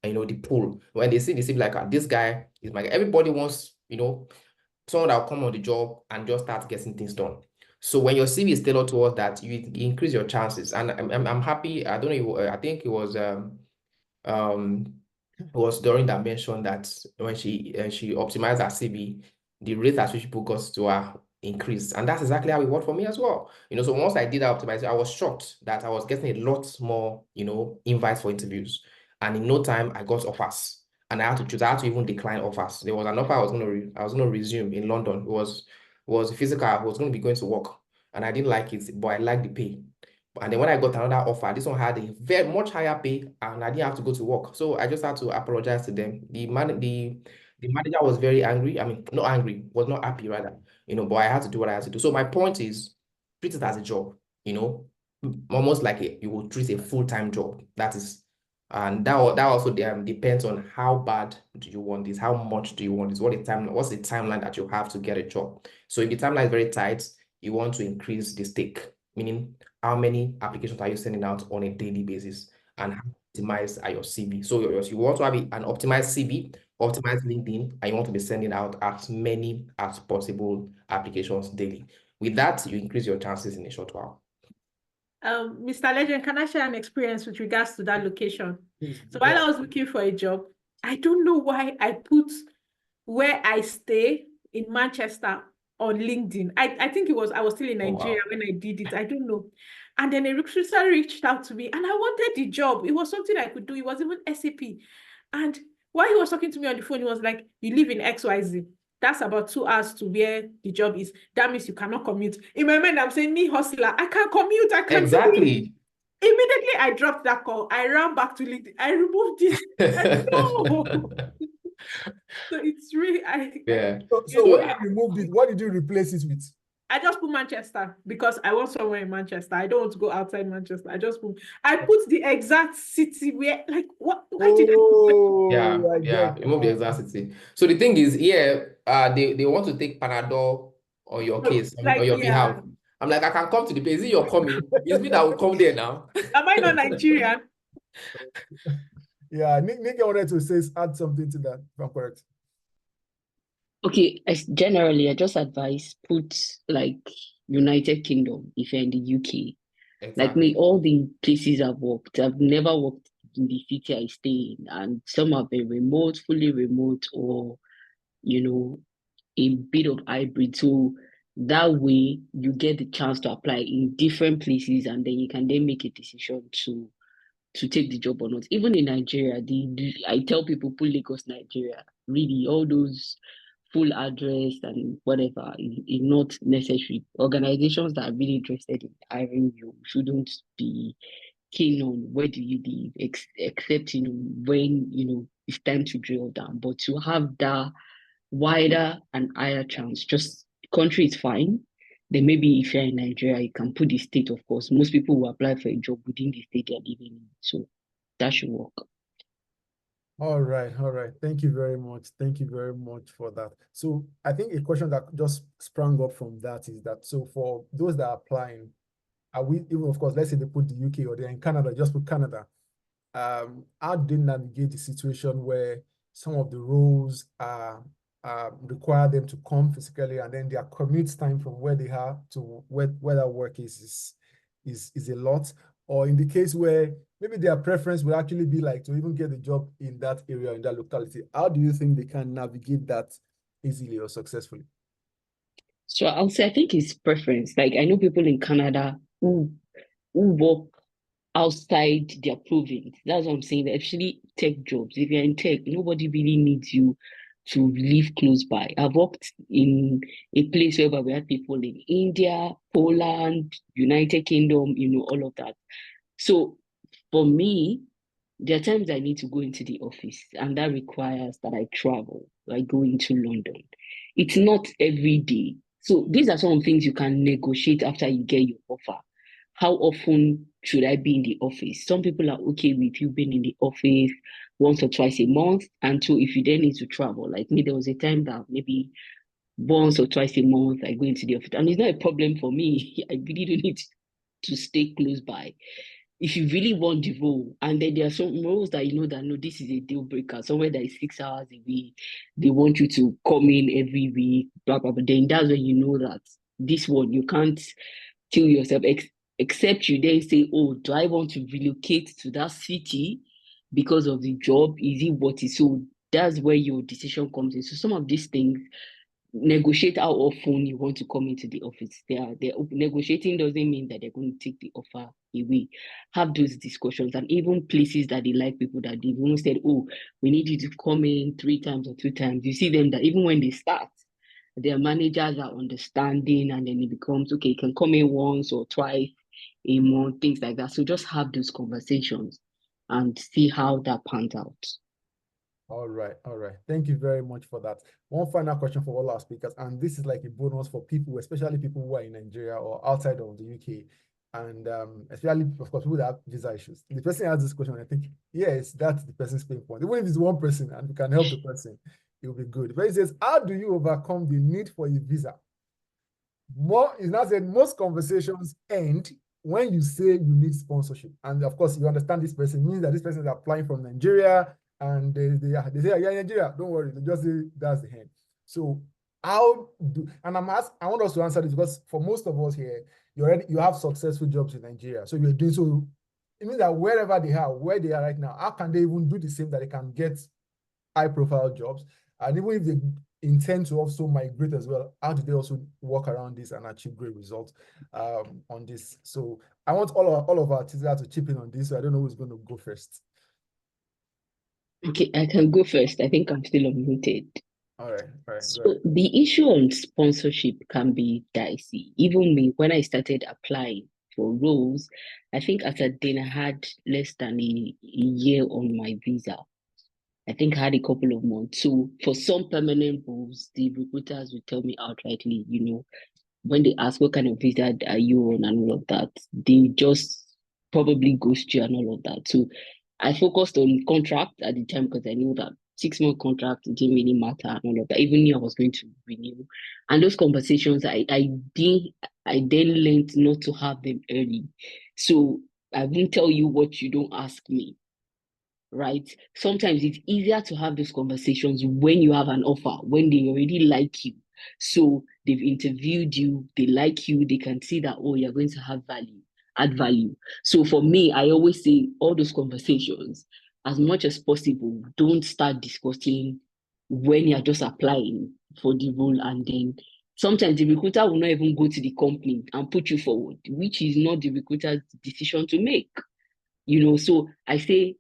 the pool. When they see the CV, like, this guy is my guy. Everybody wants, someone that will come on the job and just start getting things done. So when your CV is tailored towards that, you increase your chances. And I'm happy. I don't know. I think it was Doreen that mentioned that when she optimized her CV, the rate at which people got to her increased. And that's exactly how it worked for me as well. So once I did that optimization, I was shocked that I was getting a lot more, invites for interviews. And in no time, I got offers. And I had to choose. I had to even decline offers. There was an offer I was going to resume in London. It was physical. I was going to be going to work, and I didn't like it, but I liked the pay. And then when I got another offer, this one had a very much higher pay, and I didn't have to go to work. So I just had to apologize to them. The manager was very angry. I mean, not angry, was not happy rather. But I had to do what I had to do. So my point is, treat it as a job. Almost like you would treat a full-time job. And that also depends on how bad do you want this, how much do you want this, what's the timeline that you have to get a job. So if the timeline is very tight, you want to increase the stake, meaning how many applications are you sending out on a daily basis, and how optimized are your CV. So you want to have an optimized CV optimize LinkedIn, and you want to be sending out as many as possible applications daily. With that, you increase your chances in a short while. Mr. Legend, can I share an experience with regards to that location? Please, So while I was looking for a job, I don't know why I put where I stay in Manchester on LinkedIn. I think I was still in Nigeria when I did it. I don't know. And then a recruiter reached out to me and I wanted the job. It was something I could do. It was even SAP. And while he was talking to me on the phone, he was like, you live in XYZ. That's about 2 hours to where the job is. That means you cannot commute. In my mind, I'm saying, me hustler, I can't commute. I can't do it. Exactly. Immediately, I dropped that call. I ran back to LinkedIn. I removed it. No. So it's really, Yeah. So when you removed it, what did you replace it with? I just put Manchester because I want somewhere in Manchester. I don't want to go outside Manchester. I put the exact city where, like, what? Why did I? Yeah, remove the exact city. So the thing is, they want to take Panadol on your case, like, on your yeah. behalf. I'm like, I can come to the place. Is it you're coming? It's me that will come there now. Am I not Nigerian? Yeah, Nick wanted to add something to that, if I'm correct. Okay, generally, I just advise put like United Kingdom if you're in the UK. Exactly. Like me, all the places I've worked, I've never worked in the city I stay in, and some have been remote, fully remote, or a bit of hybrid. So that way you get the chance to apply in different places, and then you can then make a decision to take the job or not. Even in Nigeria, I tell people put Lagos, Nigeria. Really, all those full address and whatever is not necessary. Organizations that are really interested in hiring you shouldn't be keen on where do you live, except when it's time to drill down. But to have that wider and higher chance, just country is fine. Then maybe if you're in Nigeria, you can put the state, of course. Most people will apply for a job within the state they're living in. So that should work. All right. Thank you very much. Thank you very much for that. So I think a question that just sprang up from that is that, so for those that are applying, are we, even of course, let's say they put the UK or they're in Canada, just put Canada. How do they navigate the situation where some of the roles require them to come physically, and then their commute time from where they are to where that work is a lot? Or in the case where maybe their preference would actually be like to even get a job in that area, in that locality, how do you think they can navigate that easily or successfully? So I'll say I think it's preference. Like I know people in Canada who work outside their province. That's what I'm saying. Especially tech jobs. If you're in tech, nobody really needs you to live close by. I've worked in a place where we had people in India, Poland, United Kingdom, all of that. So for me, there are times I need to go into the office, and that requires that I travel, like going to London. It's not every day. So these are some things you can negotiate after you get your offer. How often should I be in the office? Some people are okay with you being in the office once or twice a month. And so if you then need to travel, like me, there was a time that maybe once or twice a month I go into the office. And it's not a problem for me. I really don't need to stay close by. If you really want the role, and then there are some roles that that no, this is a deal breaker, somewhere that is 6 hours a week, they want you to come in every week, blah, blah, blah. Then that's when you know that this one, you can't kill yourself, except you then say, oh, do I want to relocate to that city because of the job? Is it what is? So that's where your decision comes in. So some of these things, negotiate how often you want to come into the office. They're negotiating doesn't mean that they're going to take the offer away. Have those discussions, and even places that they like people that they've even said, oh, we need you to come in 3 times or 2 times. You see them that even when they start, their managers are understanding, and then it becomes okay, you can come in once or twice a month, things like that. So just have those conversations and see how that pans out. All right. Thank you very much for that. One final question for all our speakers, and this is like a bonus for people, especially people who are in Nigeria or outside of the UK, and especially, of course, people that have visa issues. The person asks this question, I think, yes, that's the person's pain point. Even if it's one person and we can help the person, it will be good. But he says, how do you overcome the need for a visa? He's not saying most conversations end when you say you need sponsorship. And of course, you understand this person means that this person is applying from Nigeria, and they say, yeah, Nigeria, don't worry, they just say that's the end. So how do, and I want us to answer this, because for most of us here, you have successful jobs in Nigeria. So you're doing, so it means that wherever they are, where they are right now, how can they even do the same, that they can get high profile jobs? And even if they intend to also migrate as well, how do they also work around this and achieve great results on this? So I want all of our teachers to chip in on this. So I don't know who's going to go first. Okay, I can go first. I think I'm still unmuted. All right, So the issue on sponsorship can be dicey. Even me, when I started applying for roles, I think after then I had less than a year on my visa. I think I had a couple of months. So for some permanent roles, the recruiters would tell me outrightly, when they ask what kind of visa are you on and all of that, they just probably ghost you and all of that. So I focused on contract at the time because I knew that 6-month contract didn't really matter and all of that. Even knew I was going to renew. And those conversations, I then learned not to have them early. So I won't tell you what you don't ask me. Right? Sometimes it's easier to have those conversations when you have an offer, when they already like you. So they've interviewed you, they like you, they can see that, oh, you're going to add value. So for me, I always say all those conversations, as much as possible, don't start discussing when you're just applying for the role, and then sometimes the recruiter will not even go to the company and put you forward, which is not the recruiter's decision to make. So I say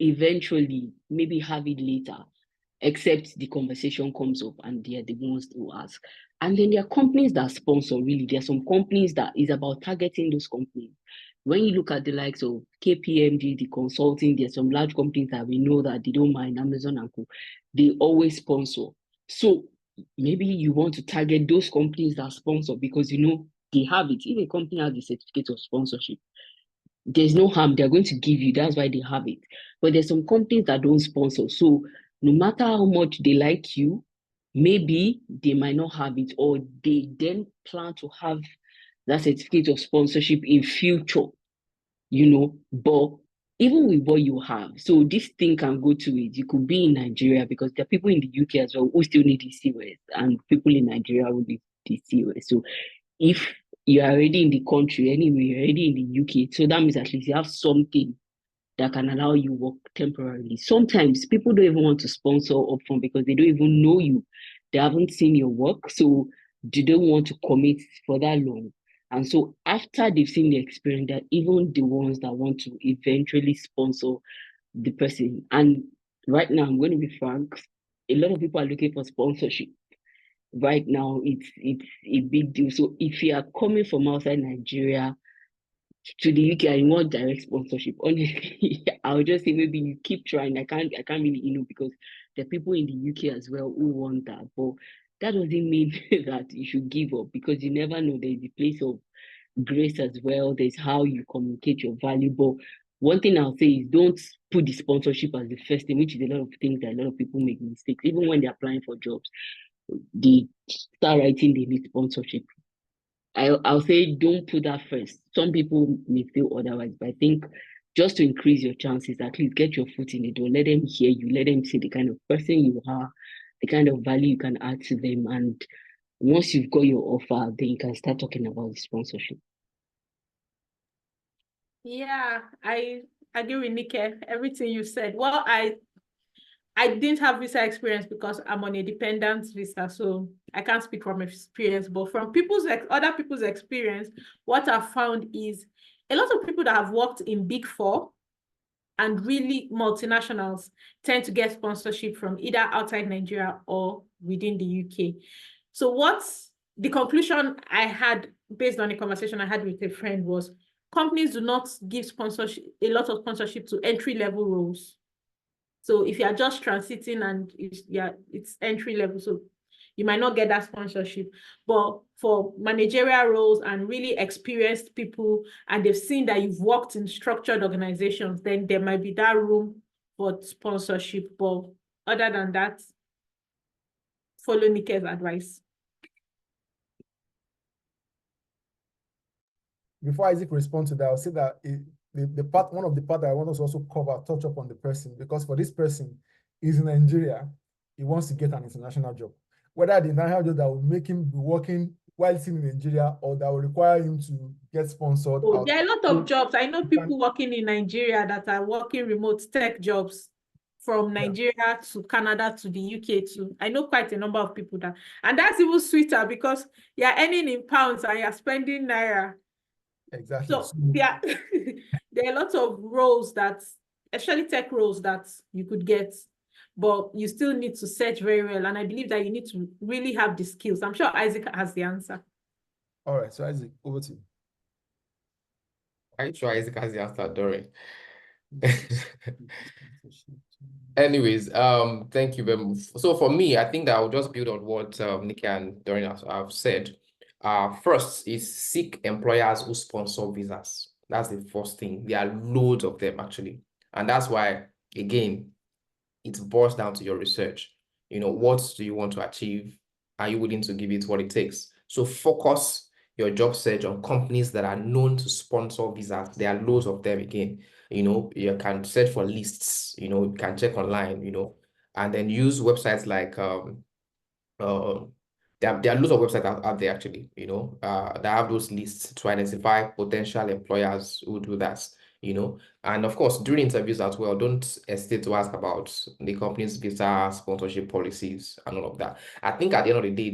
eventually maybe have it later, except the conversation comes up and they're the ones to ask. And then there are companies that sponsor, really. There are some companies that is about targeting those companies. When you look at the likes of KPMG, the consulting, there's some large companies that we know that they don't mind, Amazon and co. They always sponsor. So maybe you want to target those companies that sponsor because they have it. If a company has the certificate of sponsorship, there's no harm. They're going to give you. That's why they have it. But there's some companies that don't sponsor. So no matter how much they like you, maybe they might not have it, or they then plan to have that certificate of sponsorship in future, but even with what you have, so this thing can go to it. You could be in Nigeria because there are people in the UK as well who still need the COS, and people in Nigeria who need the COS. So if you're already in the country anyway, you're already in the UK, so that means at least you have something that can allow you work temporarily. Sometimes people don't even want to sponsor upfront because they don't even know you. They haven't seen your work, so they don't want to commit for that long. And so after they've seen the experience, that even the ones that want to eventually sponsor the person. And right now, I'm going to be frank, a lot of people are looking for sponsorship. Right now, it's a big deal. So if you are coming from outside Nigeria to the UK and you want direct sponsorship, honestly, I would just say maybe you keep trying. I can't really, because there are people in the UK as well who want that. But that doesn't mean that you should give up, because you never know. There's the place of grace as well. There's how you communicate your value. But one thing I'll say is don't put the sponsorship as the first thing, which is a lot of things that a lot of people make mistakes. Even when they're applying for jobs, they start writing they need sponsorship. I'll say don't put that first. Some people may feel otherwise, but I think just to increase your chances, at least get your foot in the door. Let them hear you. Let them see the kind of person you are, the kind of value you can add to them. And once you've got your offer, then you can start talking about the sponsorship. Yeah, I agree with Nike, everything you said. Well, I didn't have visa experience because I'm on a dependent visa, so I can't speak from experience. But from other people's experience, what I've found is a lot of people that have worked in Big Four and really multinationals tend to get sponsorship from either outside Nigeria or within the UK. So what's the conclusion I had based on a conversation I had with a friend was companies do not give a lot of sponsorship to entry-level roles. So if you are just transiting and it's entry level, so you might not get that sponsorship. But for managerial roles and really experienced people, and they've seen that you've worked in structured organizations, then there might be that room for sponsorship. But other than that, follow Nike's advice. Before Isaac responds to that, I'll say that one of the part that I want us to also cover, touch up on the person, because for this person is in Nigeria, he wants to get an international job. Whether the international job that will make him be working while he's in Nigeria or that will require him to get sponsored Oh, out. there are a lot of jobs. I know people working in Nigeria that are working remote tech jobs from Nigeria to Canada to the UK too. I know quite a number of people that, and that's even sweeter because you're earning in pounds and you're spending naira. Exactly. So there are lots of roles that, especially tech roles that you could get, but you still need to search very well. And I believe that you need to really have the skills. I'm sure Isaac has the answer. All right, so Isaac, over to you. I'm sure Isaac has the answer, Doreen. Anyways, thank you very much. So for me, I think that I'll just build on what Nikki and Doreen have said. First is seek employers who sponsor visas. That's the first thing. There are loads of them actually. And that's why, again, it boils down to your research. You know, what do you want to achieve? Are you willing to give it what it takes? So focus your job search on companies that are known to sponsor visas. There are loads of them again. You know, you can search for lists, you know, you can check online, you know, and then use websites like there are loads of websites out there actually, you know, that have those lists to identify potential employers who do that, you know. And of course, during interviews as well, don't hesitate to ask about the company's visa sponsorship policies and all of that. I think at the end of the day,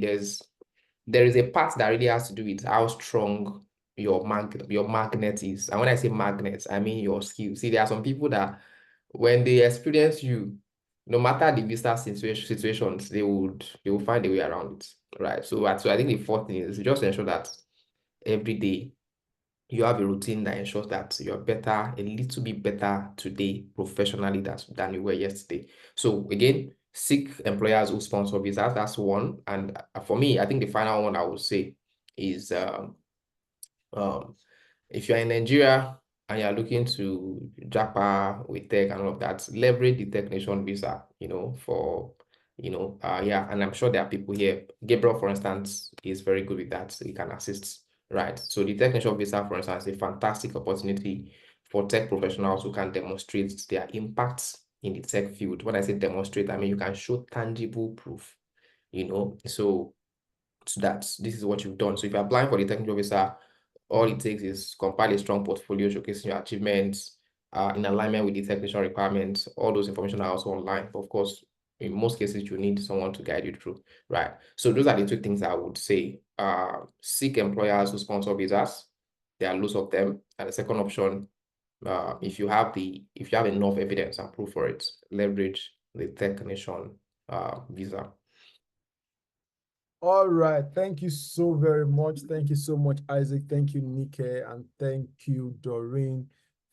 there is a part that really has to do with how strong your magnet is. And when I say magnet, I mean your skill. See, there are some people that when they experience you, no matter the visa situations, they will find a way around it, right? So I think the fourth thing is just ensure that every day you have a routine that ensures that you're better, a little bit better today professionally than you were yesterday. So again, seek employers who sponsor visas. That's one. And for me, I think the final one I would say is if you're in Nigeria and you're looking to japa with tech and all of that, leverage the Tech Nation visa, you know, yeah, and I'm sure there are people here. Gabriel, for instance, is very good with that. So he can assist, right? So the Tech Nation visa, for instance, is a fantastic opportunity for tech professionals who can demonstrate their impact in the tech field. When I say demonstrate, I mean you can show tangible proof, you know. So that this is what you've done. So if you're applying for the technical visa, all it takes is compile a strong portfolio showcasing your achievements in alignment with the technical requirements. All those information are also online. But of course, in most cases, you need someone to guide you through, right? So those are the two things I would say. Seek employers who sponsor visas. There are loads of them. And the second option, if you have enough evidence and proof for it, leverage the Tech Nation visa. All right. Thank you so very much. Thank you so much, Isaac. Thank you, Nike. And thank you, Doreen,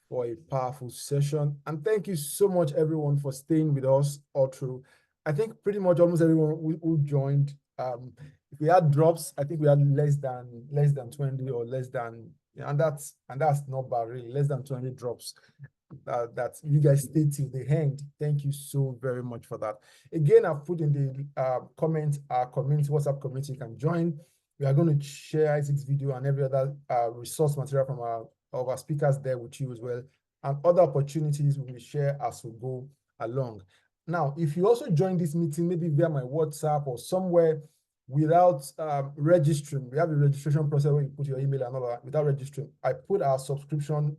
for a powerful session. And thank you so much, everyone, for staying with us all through. I think pretty much almost everyone who joined. If we had drops, I think we had less than 20 or less than, and that's not bad, really. Less than 20 drops. That you guys stayed till the end. Thank you so very much for that. Again, I've put in the comment our community, WhatsApp community you can join. We are going to share Isaac's video and every other resource material from our speakers there with you as well. And other opportunities we will share as we go along. Now, if you also join this meeting, maybe via my WhatsApp or somewhere without registering, we have a registration process where you put your email and all that. Without registering, I put our subscription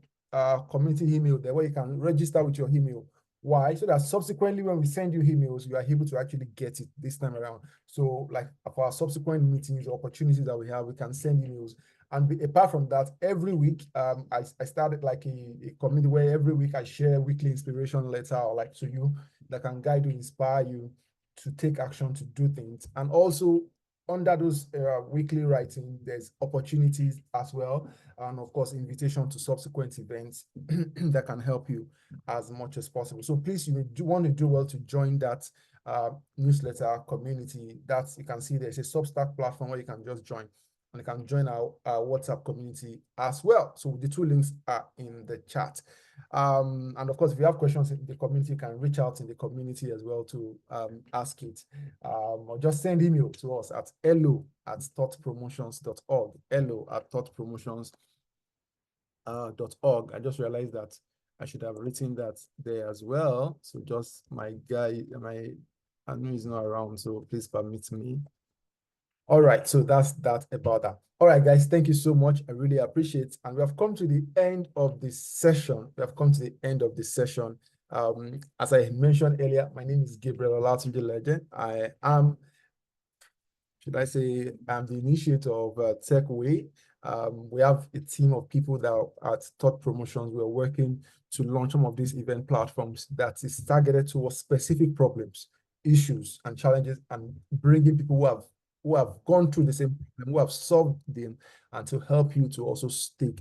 community email there where you can register with your email. Why? So that subsequently when we send you emails, you are able to actually get it this time around. So like for our subsequent meetings or opportunities that we have, we can send emails. And apart from that, every week, I started like a community where every week I share a weekly inspiration letter or like to you that can guide you, inspire you to take action, to do things. And also under those weekly writing, there's opportunities as well. And of course, invitation to subsequent events that can help you as much as possible. So please, you want to do well to join that newsletter community. That you can see there's a Substack platform where you can just join. And you can join our WhatsApp community as well. So the two links are in the chat. And of course, if you have questions in the community, you can reach out in the community as well to ask it. Or just send email to us at hello@thoughtpromotions.org, hello@thoughtpromotions.org. .org. I just realized that I should have written that there as well. So just my guy, I know he's not around, so please permit me. All right, so that's that about that. All right, guys, thank you so much. I really appreciate it. And we have come to the end of this session. As I mentioned earlier, my name is Gabriel Olatunji-Legend. I am, I'm the initiator of TechWay. We have a team of people that are at Thought Promotions. We're working to launch some of these event platforms that is targeted towards specific problems, issues, and challenges, and bringing people who have gone through the same problem, who have solved them, and to help you to also solve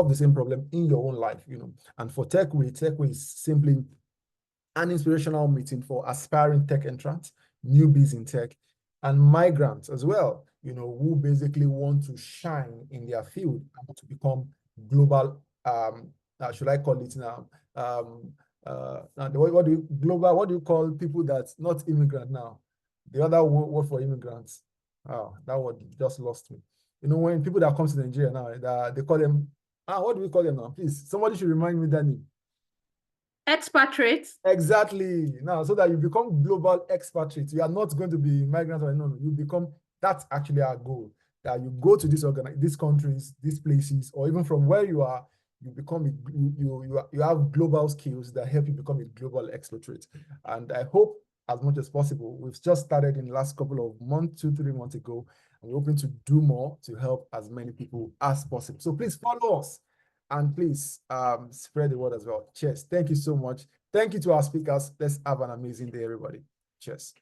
the same problem in your own life, And for TechWay is simply an inspirational meeting for aspiring tech entrants, newbies in tech, and migrants as well, who basically want to shine in their field and to become global, should I call it now? What do you call people that's not immigrant now? The other word for immigrants. Oh, that word just lost me. When people that come to Nigeria now, they call them, what do we call them now? Please, somebody should remind me that name. Expatriates. Exactly. Now, so that you become global expatriates. You are not going to be migrants or no. You become, that's actually our goal. That you go to these countries, these places, or even from where you are, you become you have global skills that help you become a global expatriate. And I hope as much as possible. We've just started in the last couple of months, 2-3 months ago, and we're hoping to do more to help as many people as possible. So please follow us. And please spread the word as well. Cheers. Thank you so much. Thank you to our speakers. Let's have an amazing day, everybody. Cheers.